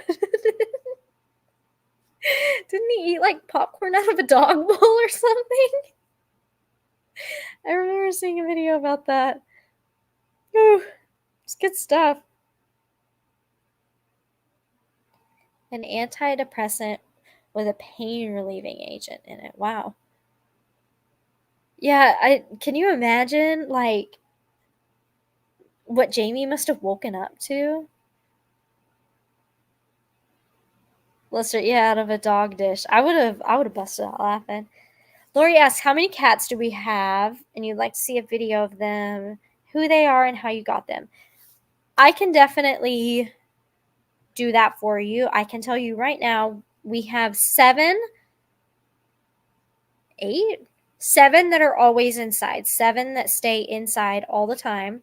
Didn't he eat like popcorn out of a dog bowl or something? I remember seeing a video about that. Ooh, it's good stuff. An antidepressant with a pain relieving agent in it. Wow. Yeah, I can you imagine like what Jamie must have woken up to? Lester, yeah, out of a dog dish. I would have busted out laughing. Lori asks, how many cats do we have? And you'd like to see a video of them, who they are, and how you got them. I can definitely do that for you. I can tell you right now, we have 7, 8, 7 that are always inside, 7 that stay inside all the time.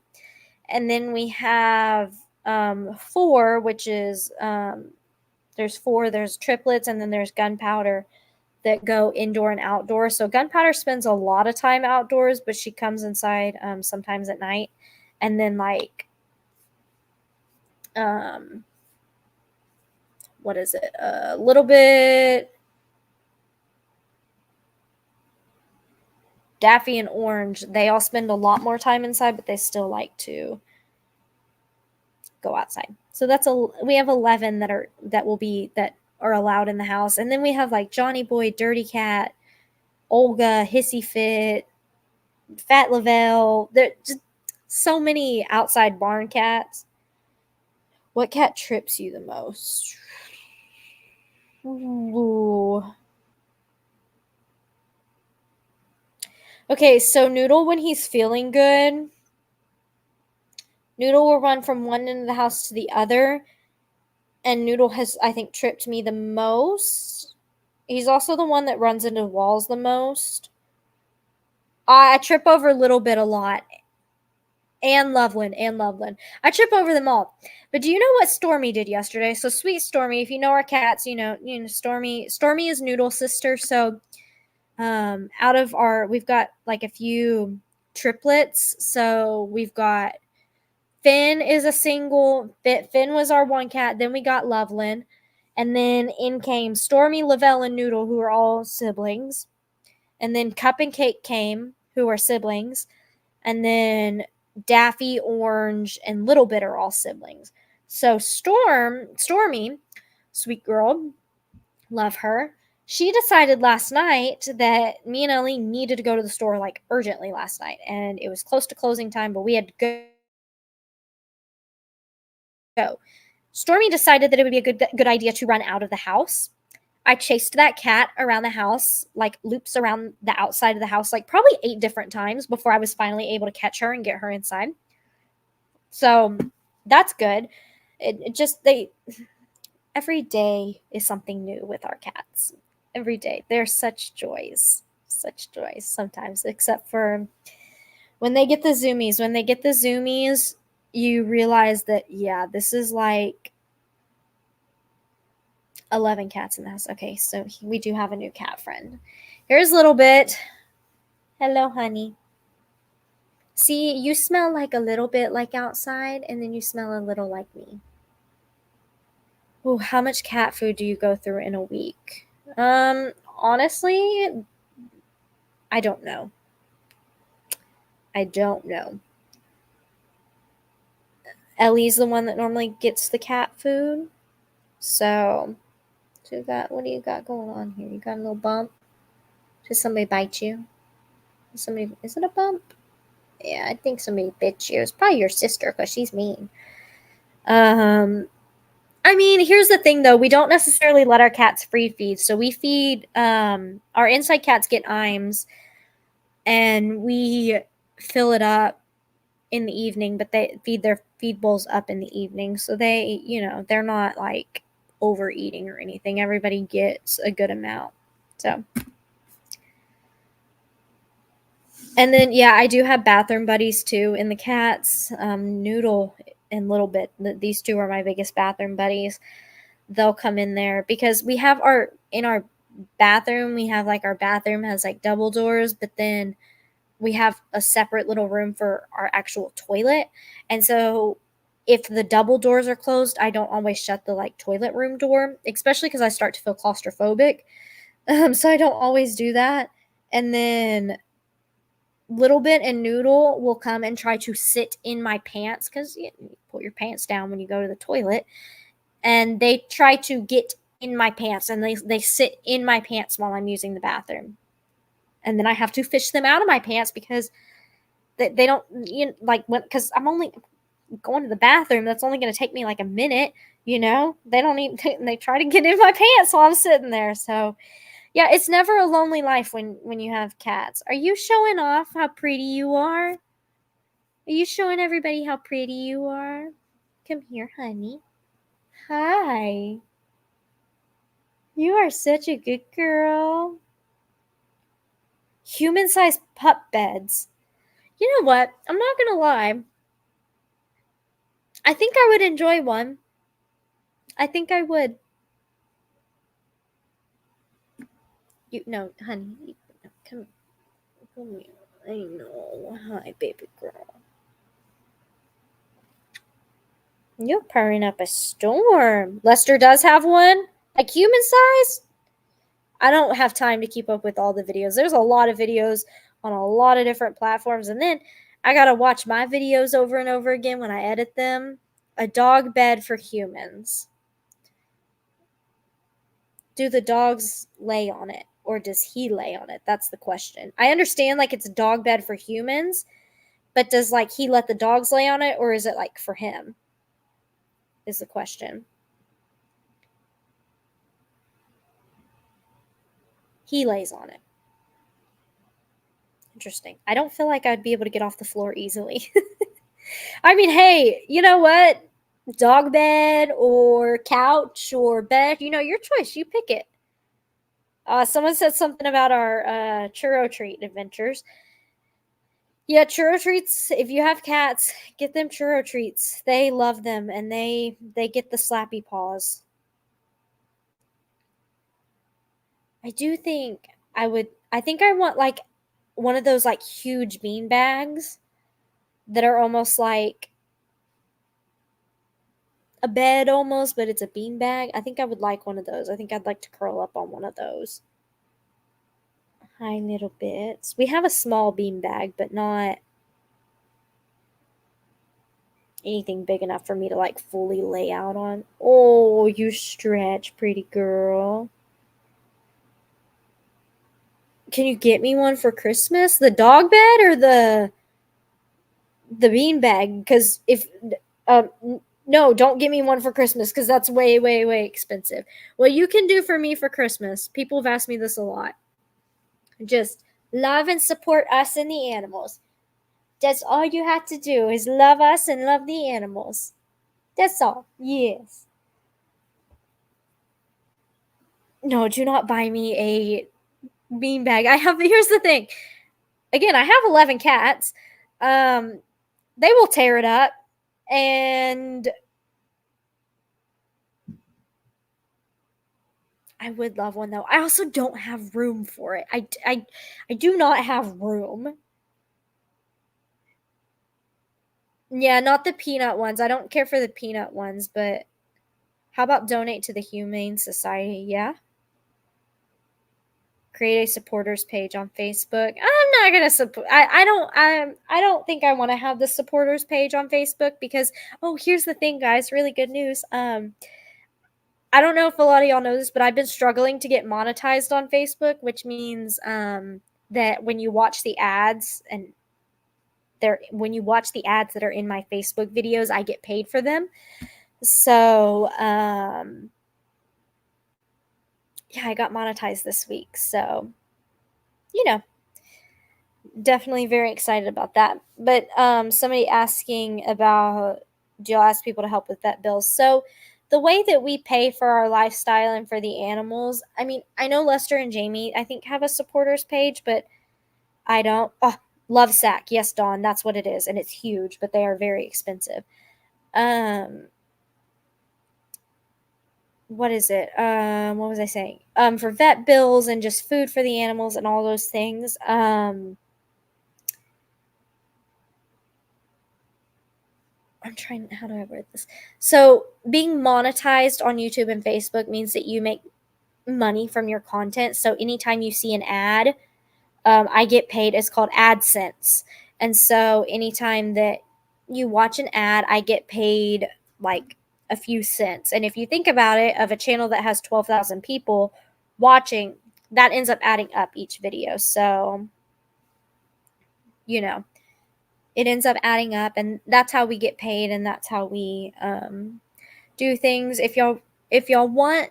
And then we have 4, which is there's 4, there's triplets, and then there's Gunpowder that go indoor and outdoor. So Gunpowder spends a lot of time outdoors, but she comes inside sometimes at night. And then like what is it? A little bit Daffy and Orange, they all spend a lot more time inside, but they still like to go outside. So we have 11 that are allowed in the house. And then we have like Johnny Boy, Dirty Cat, Olga, Hissy Fit, Fat Lavelle. There just so many outside barn cats. What cat trips you the most? Ooh. Okay, so Noodle, when he's feeling good, Noodle will run from one end of the house to the other. And Noodle has, I think, tripped me the most. He's also the one that runs into walls the most. I trip over Little Bit a lot. And Loveland. I trip over them all. But do you know what Stormy did yesterday? So sweet Stormy, if you know our cats, you know Stormy is Noodle's sister. So out of we've got like a few triplets. So we've got Finn is a single. Finn was our one cat. Then we got Loveland. And then in came Stormy, Lavelle, and Noodle, who are all siblings. And then Cup and Cake came, who are siblings. And then Daffy, Orange, and Little Bit are all siblings. So Stormy, sweet girl, love her. She decided last night that me and Ellie needed to go to the store like urgently last night. And it was close to closing time, but we had to go. Stormy decided that it would be a good idea to run out of the house. I chased that cat around the house, like loops around the outside of the house, like probably 8 different times before I was finally able to catch her and get her inside. So that's good. It just every day is something new with our cats. Every day they're such joys sometimes, except for when they get the zoomies. When they get the zoomies, you realize that yeah, this is like 11 cats in the house. Okay, so we do have a new cat friend. Here's Little Bit. Hello, honey. See, you smell like a little bit like outside, and then you smell a little like me. Oh, how much cat food do you go through in a week? Honestly, I don't know. I don't know. Ellie's the one that normally gets the cat food. So what do you got going on here? You got a little bump? Did somebody bite you? Is it a bump? Yeah, I think somebody bit you. It's probably your sister because she's mean. I mean, here's the thing though. We don't necessarily let our cats free feed. So we feed, our inside cats get IMS and we fill it up in the evening, but they feed their feed bowls up in the evening. So they, they're not like overeating or anything. Everybody gets a good amount. So, and then, yeah, I do have bathroom buddies too in the cats, Noodle and Little Bit. These two are my biggest bathroom buddies. They'll come in there because we have in our bathroom, we have like our bathroom has like double doors, but then we have a separate little room for our actual toilet. And so if the double doors are closed, I don't always shut the like toilet room door, especially because I start to feel claustrophobic. So I don't always do that. And then Little Bit and Noodle will come and try to sit in my pants because you put your pants down when you go to the toilet. And they try to get in my pants and they sit in my pants while I'm using the bathroom. And then I have to fish them out of my pants because they don't, because I'm only going to the bathroom. That's only going to take me like a minute, They don't even, they try to get in my pants while I'm sitting there. So, yeah, it's never a lonely life when you have cats. Are you showing off how pretty you are? Are you showing everybody how pretty you are? Come here, honey. Hi. You are such a good girl. Human-sized pup beds. You know what? I'm not going to lie. I think I would enjoy one. I think I would. No, honey. Come here. I know. Hi, baby girl. You're purring up a storm. Lester does have one? Like human size? I don't have time to keep up with all the videos. There's a lot of videos on a lot of different platforms. And then I got to watch my videos over and over again when I edit them. A dog bed for humans. Do the dogs lay on it? Or does he lay on it? That's the question. I understand like it's a dog bed for humans. But does like he let the dogs lay on it? Or is it like for him? Is the question. He lays on it. Interesting. I don't feel like I'd be able to get off the floor easily. I mean, hey, you know what? Dog bed or couch or bed, your choice. You pick it. Someone said something about our churro treat adventures. Yeah, churro treats. If you have cats, get them churro treats. They love them, and they get the slappy paws. I do think I would. I think I want like one of those like huge bean bags that are almost like a bed almost, but it's a bean bag. I think I would like one of those. I think I'd like to curl up on one of those. Hi, little bits. We have a small bean bag, but not anything big enough for me to like fully lay out on. Oh, you stretch, pretty girl. Can you get me one for Christmas? The dog bed or the bean bag? Because if um no, don't give me one for Christmas because that's way, way, way expensive. What you can do for me for Christmas, people have asked me this a lot. Just love and support us and the animals. That's all you have to do is love us and love the animals. That's all. Yes. No, do not buy me a beanbag. Here's the thing. Again, I have 11 cats. They will tear it up. And I would love one though. I also don't have room for it. I do not have room. Yeah, not the peanut ones. I don't care for the peanut ones, but how about donate to the Humane Society? Yeah. create a supporters page on Facebook. I'm not gonna support. I don't think I want to have the supporters page on Facebook because here's the thing, guys. Really good news. I don't know if a lot of y'all know this, but I've been struggling to get monetized on Facebook, which means that when you watch the ads when you watch the ads that are in my Facebook videos, I get paid for them. So yeah, I got monetized this week. So definitely very excited about that. But somebody asking about, do y'all ask people to help with vet bills? So the way that we pay for our lifestyle and for the animals, I mean, I know Lester and Jamie, I think, have a supporters page, but I don't. Oh, Lovesac. Yes, Dawn, that's what it is. And it's huge, but they are very expensive. What is it? What was I saying? For vet bills and just food for the animals and all those things. I'm trying, how do I word this? So, being monetized on YouTube and Facebook means that you make money from your content. So, anytime you see an ad, I get paid. It's called AdSense. And so, anytime that you watch an ad, I get paid like a few cents. And if you think about it, of a channel that has 12,000 people watching, that ends up adding up each video. So, it ends up adding up, and that's how we get paid, and that's how we do things. If y'all want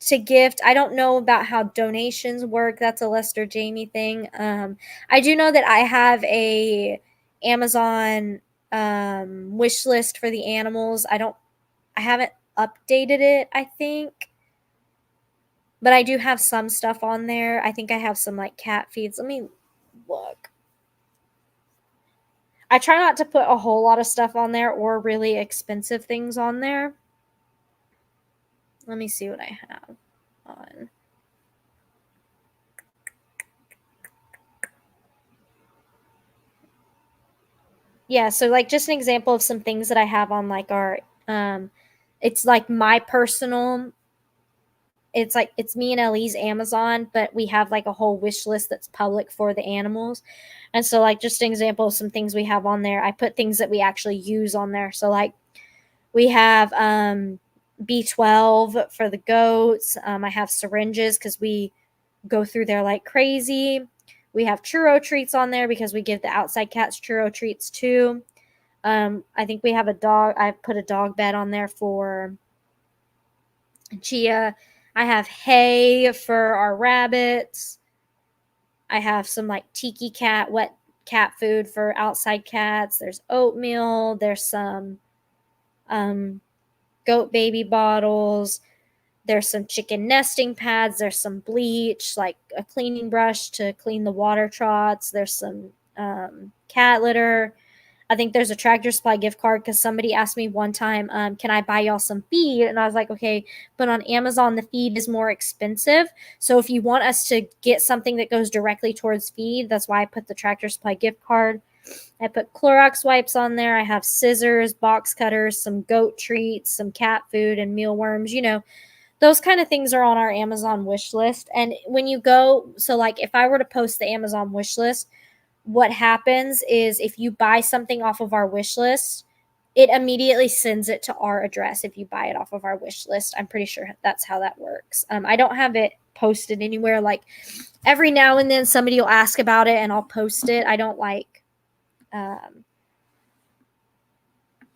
to gift, I don't know about how donations work. That's a Lester Jamie thing. I do know that I have a Amazon wish list for the animals. I haven't updated it, I think, but I do have some stuff on there. I think I have some like cat feeds. Let me look. I try not to put a whole lot of stuff on there or really expensive things on there. Let me see what I have on. Yeah, so like just an example of some things that I have on like our it's like my personal, it's me and Ellie's Amazon, but we have like a whole wish list that's public for the animals. And so like just an example of some things we have on there. I put things that we actually use on there. So like we have B12 for the goats. I have syringes because we go through there like crazy. We have churro treats on there because we give the outside cats churro treats too. I think we have a dog. I put a dog bed on there for Chia. I have hay for our rabbits. I have some like tiki cat, wet cat food for outside cats. There's oatmeal. There's some goat baby bottles. There's some chicken nesting pads. There's some bleach, like a cleaning brush to clean the water trots. There's some cat litter. I think there's a Tractor Supply gift card because somebody asked me one time, can I buy y'all some feed? And I was like, okay, but on Amazon, the feed is more expensive. So if you want us to get something that goes directly towards feed, that's why I put the Tractor Supply gift card. I put Clorox wipes on there. I have scissors, box cutters, some goat treats, some cat food, and mealworms. Those kind of things are on our Amazon wish list. And when you go, so like if I were to post the Amazon wish list, what happens is if you buy something off of our wish list, it immediately sends it to our address if you buy it off of our wish list. I'm pretty sure that's how that works. I don't have it posted anywhere. Like every now and then somebody will ask about it and I'll post it. I don't like,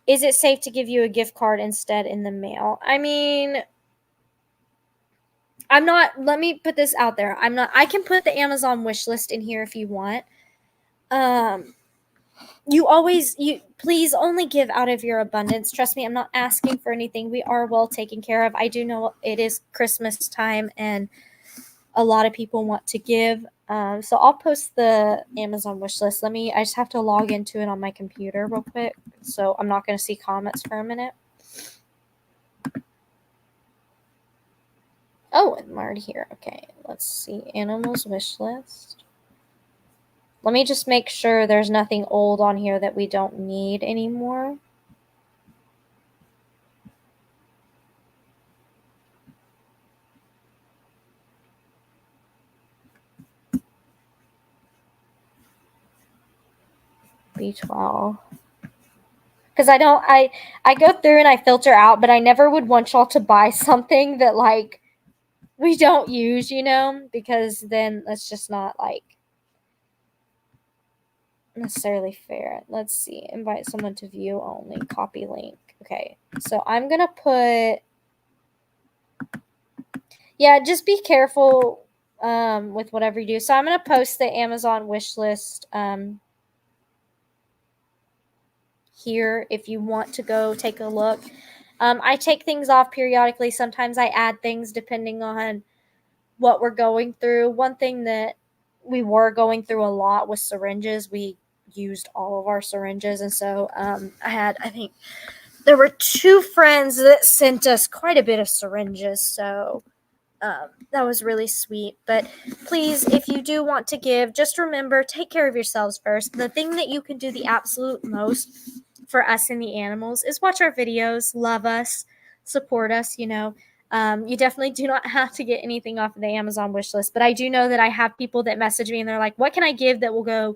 is it safe to give you a gift card instead in the mail? I mean, I'm not, let me put this out there. I can put the Amazon wish list in here if you want. You please only give out of your abundance. Trust me, I'm not asking for anything. We are well taken care of. I do know it is Christmas time and a lot of people want to give. So I'll post the Amazon wish list. I just have to log into it on my computer real quick. So I'm not going to see comments for a minute. Oh, I'm already here. Okay, let's see. Animals wish list. Let me just make sure there's nothing old on here that we don't need anymore. B12. Because I go through and I filter out, but I never would want y'all to buy something that, like, we don't use, you know? Because then that's just not, like, necessarily fair. Let's see. Invite someone to view only. Copy link. Okay. So I'm going to put... Yeah, just be careful with whatever you do. So I'm going to post the Amazon wish list here if you want to go take a look. I take things off periodically. Sometimes I add things depending on what we're going through. One thing that we were going through a lot was syringes. We used all of our syringes. And so I think there were 2 friends that sent us quite a bit of syringes. So that was really sweet. But please, if you do want to give, just remember, take care of yourselves first. The thing that you can do the absolute most for us and the animals is watch our videos, love us, support us, you know. You definitely do not have to get anything off of the Amazon wish list, but I do know that I have people that message me and they're like, what can I give that will go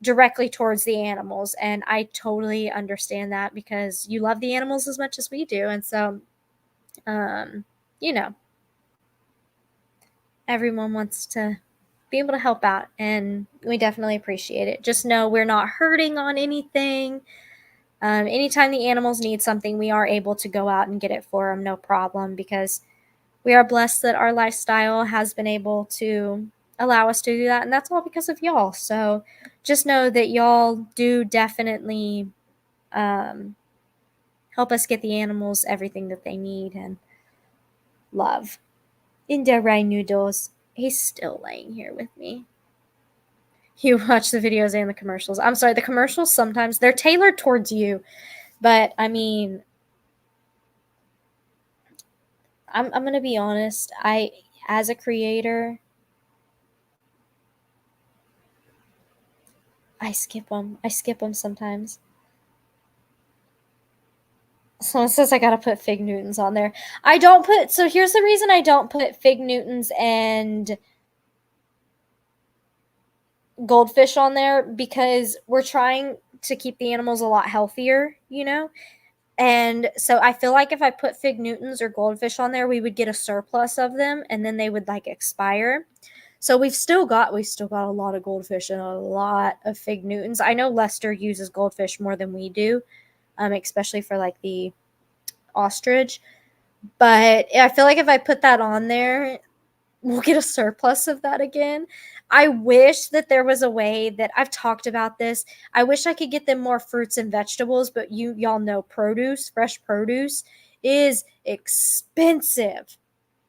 directly towards the animals? And I totally understand that because you love the animals as much as we do. And so, you know, everyone wants to be able to help out, and we definitely appreciate it. Just know we're not hurting on anything. Anytime the animals need something, we are able to go out and get it for them, no problem, because we are blessed that our lifestyle has been able to allow us to do that, and that's all because of y'all. So just know that y'all do definitely help us get the animals everything that they need and love. Inderai Noodles, he's still laying here with me. You watch the videos and the commercials. I'm sorry, the commercials sometimes, they're tailored towards you. But, I mean, I'm going to be honest. As a creator, I skip them. I skip them sometimes. Someone says I got to put Fig Newtons on there. So here's the reason I don't put Fig Newtons and goldfish on there, because we're trying to keep the animals a lot healthier, you know? And so I feel like if I put Fig Newtons or goldfish on there, we would get a surplus of them and then they would, like, expire. So we've still got a lot of goldfish and a lot of Fig Newtons. I know Lester uses goldfish more than we do, especially for, like, the ostrich. But I feel like if I put that on there, we'll get a surplus of that again. I wish that there was a way that I've talked about this. I wish I could get them more fruits and vegetables, but y'all know fresh produce is expensive.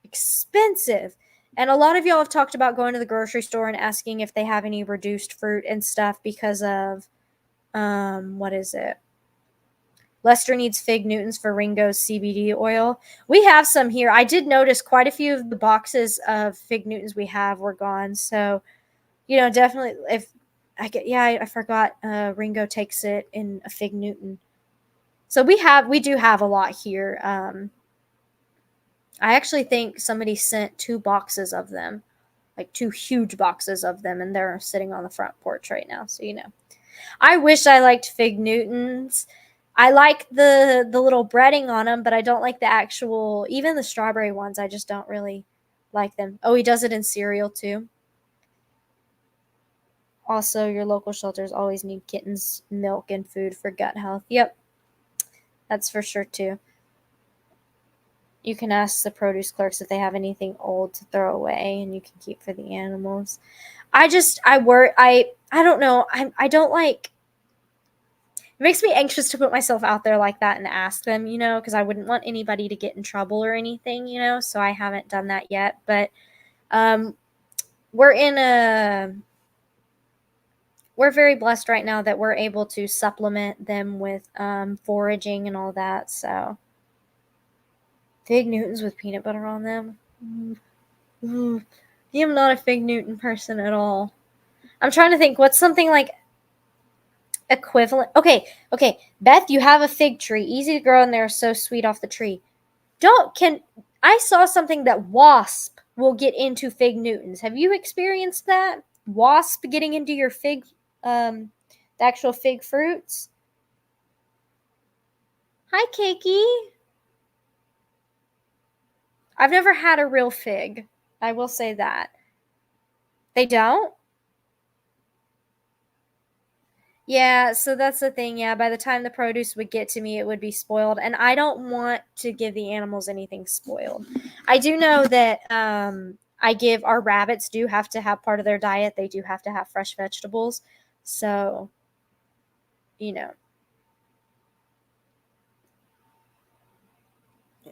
Expensive. And a lot of y'all have talked about going to the grocery store and asking if they have any reduced fruit and stuff because of what is it? Lester needs Fig Newtons for Ringo's CBD oil. We have some here. I did notice quite a few of the boxes of Fig Newtons we have were gone. So, you know, definitely if I forgot Ringo takes it in a Fig Newton. So we do have a lot here. I actually think somebody sent 2 boxes of them, like 2 huge boxes of them, and they're sitting on the front porch right now. So, you know, I wish I liked Fig Newtons. I like the little breading on them, but I don't like the actual, even the strawberry ones. I just don't really like them. Oh, he does it in cereal too. Also, your local shelters always need kittens, milk, and food for gut health. Yep, that's for sure too. You can ask the produce clerks if they have anything old to throw away and you can keep for the animals. I don't know. I don't like, it makes me anxious to put myself out there like that and ask them, you know, because I wouldn't want anybody to get in trouble or anything, you know, so I haven't done that yet. But we're very blessed right now that we're able to supplement them with foraging and all that. So Fig Newtons with peanut butter on them. I am not a Fig Newton person at all. I'm trying to think what's something like equivalent. Okay. Beth, you have a fig tree. Easy to grow and they're so sweet off the tree. I saw something that wasp will get into Fig Newtons. Have you experienced that? Wasp getting into your fig, their The actual fig fruits. Hi, Cakey. I've never had a real fig. I will say that. They don't? Yeah, so that's the thing. Yeah, by the time the produce would get to me, it would be spoiled. And I don't want to give the animals anything spoiled. I do know that I give our rabbits do have to have part of their diet. They do have to have fresh vegetables. So, you know,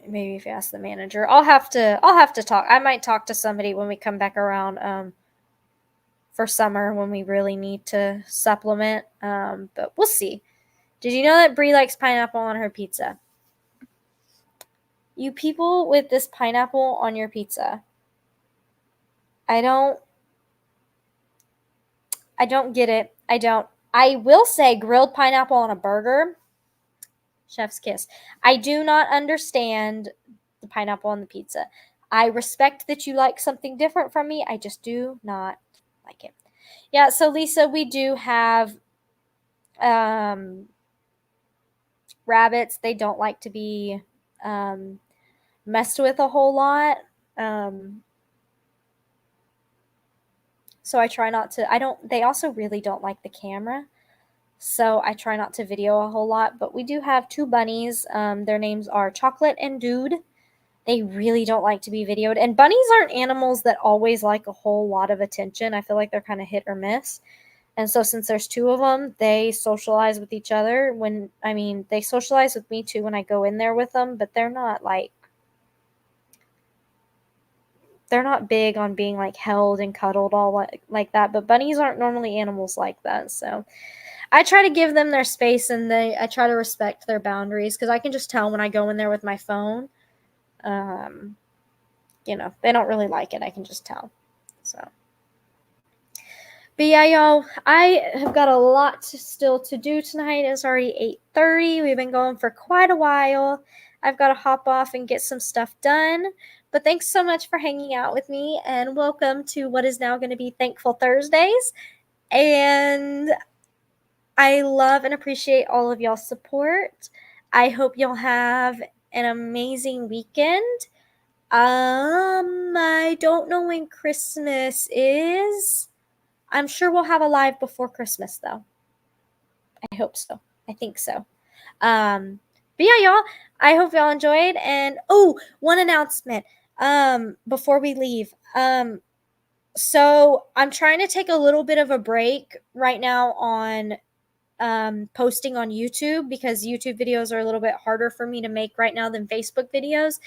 maybe if you ask the manager, I'll have to talk. I might talk to somebody when we come back around for summer when we really need to supplement. But we'll see. Did you know that Brie likes pineapple on her pizza? You people with this pineapple on your pizza. I don't get it. I don't. I will say grilled pineapple on a burger. Chef's kiss. I do not understand the pineapple on the pizza. I respect that you like something different from me. I just do not like it. Yeah, so Lisa, we do have rabbits. They don't like to be messed with a whole lot. So I try not to. I don't. They also really don't like the camera. So I try not to video a whole lot. But we do have two bunnies. Their names are Chocolate and Dude. They really don't like to be videoed. And bunnies aren't animals that always like a whole lot of attention. I feel like they're kind of hit or miss. And so since there's two of them, they socialize with each other they socialize with me too when I go in there with them, but they're not big on being like held and cuddled all like that. But bunnies aren't normally animals like that. So I try to give them their space and I try to respect their boundaries because I can just tell when I go in there with my phone. They don't really like it. I can just tell. So. But yeah, y'all, I have got a lot still to do tonight. It's already 8:30. We've been going for quite a while. I've got to hop off and get some stuff done. But thanks so much for hanging out with me, and welcome to what is now going to be Thankful Thursdays. And I love and appreciate all of y'all's support. I hope y'all have an amazing weekend. I don't know when Christmas is. I'm sure we'll have a live before Christmas, though. I hope so. I think so. But yeah, y'all, I hope y'all enjoyed. And one announcement before we leave. So I'm trying to take a little bit of a break right now on posting on YouTube because YouTube videos are a little bit harder for me to make right now than Facebook videos.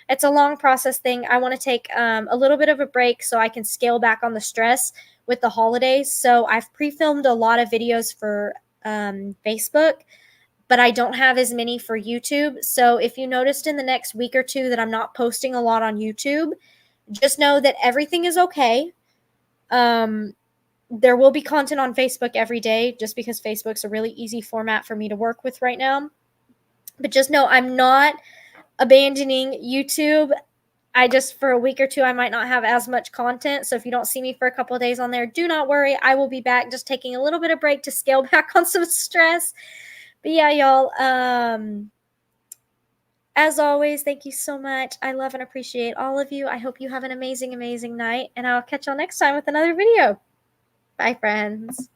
It's a long process thing. I want to take a little bit of a break so I can scale back on the stress with the holidays. So I've pre-filmed a lot of videos for Facebook, but I don't have as many for YouTube. So if you noticed in the next week or two that I'm not posting a lot on YouTube, just know that everything is okay. There will be content on Facebook every day just because Facebook's a really easy format for me to work with right now. But just know I'm not abandoning YouTube. For a week or two, I might not have as much content. So if you don't see me for a couple of days on there, do not worry. I will be back, just taking a little bit of break to scale back on some stress. But yeah, y'all, as always, thank you so much. I love and appreciate all of you. I hope you have an amazing, amazing night. And I'll catch y'all next time with another video. Bye, friends.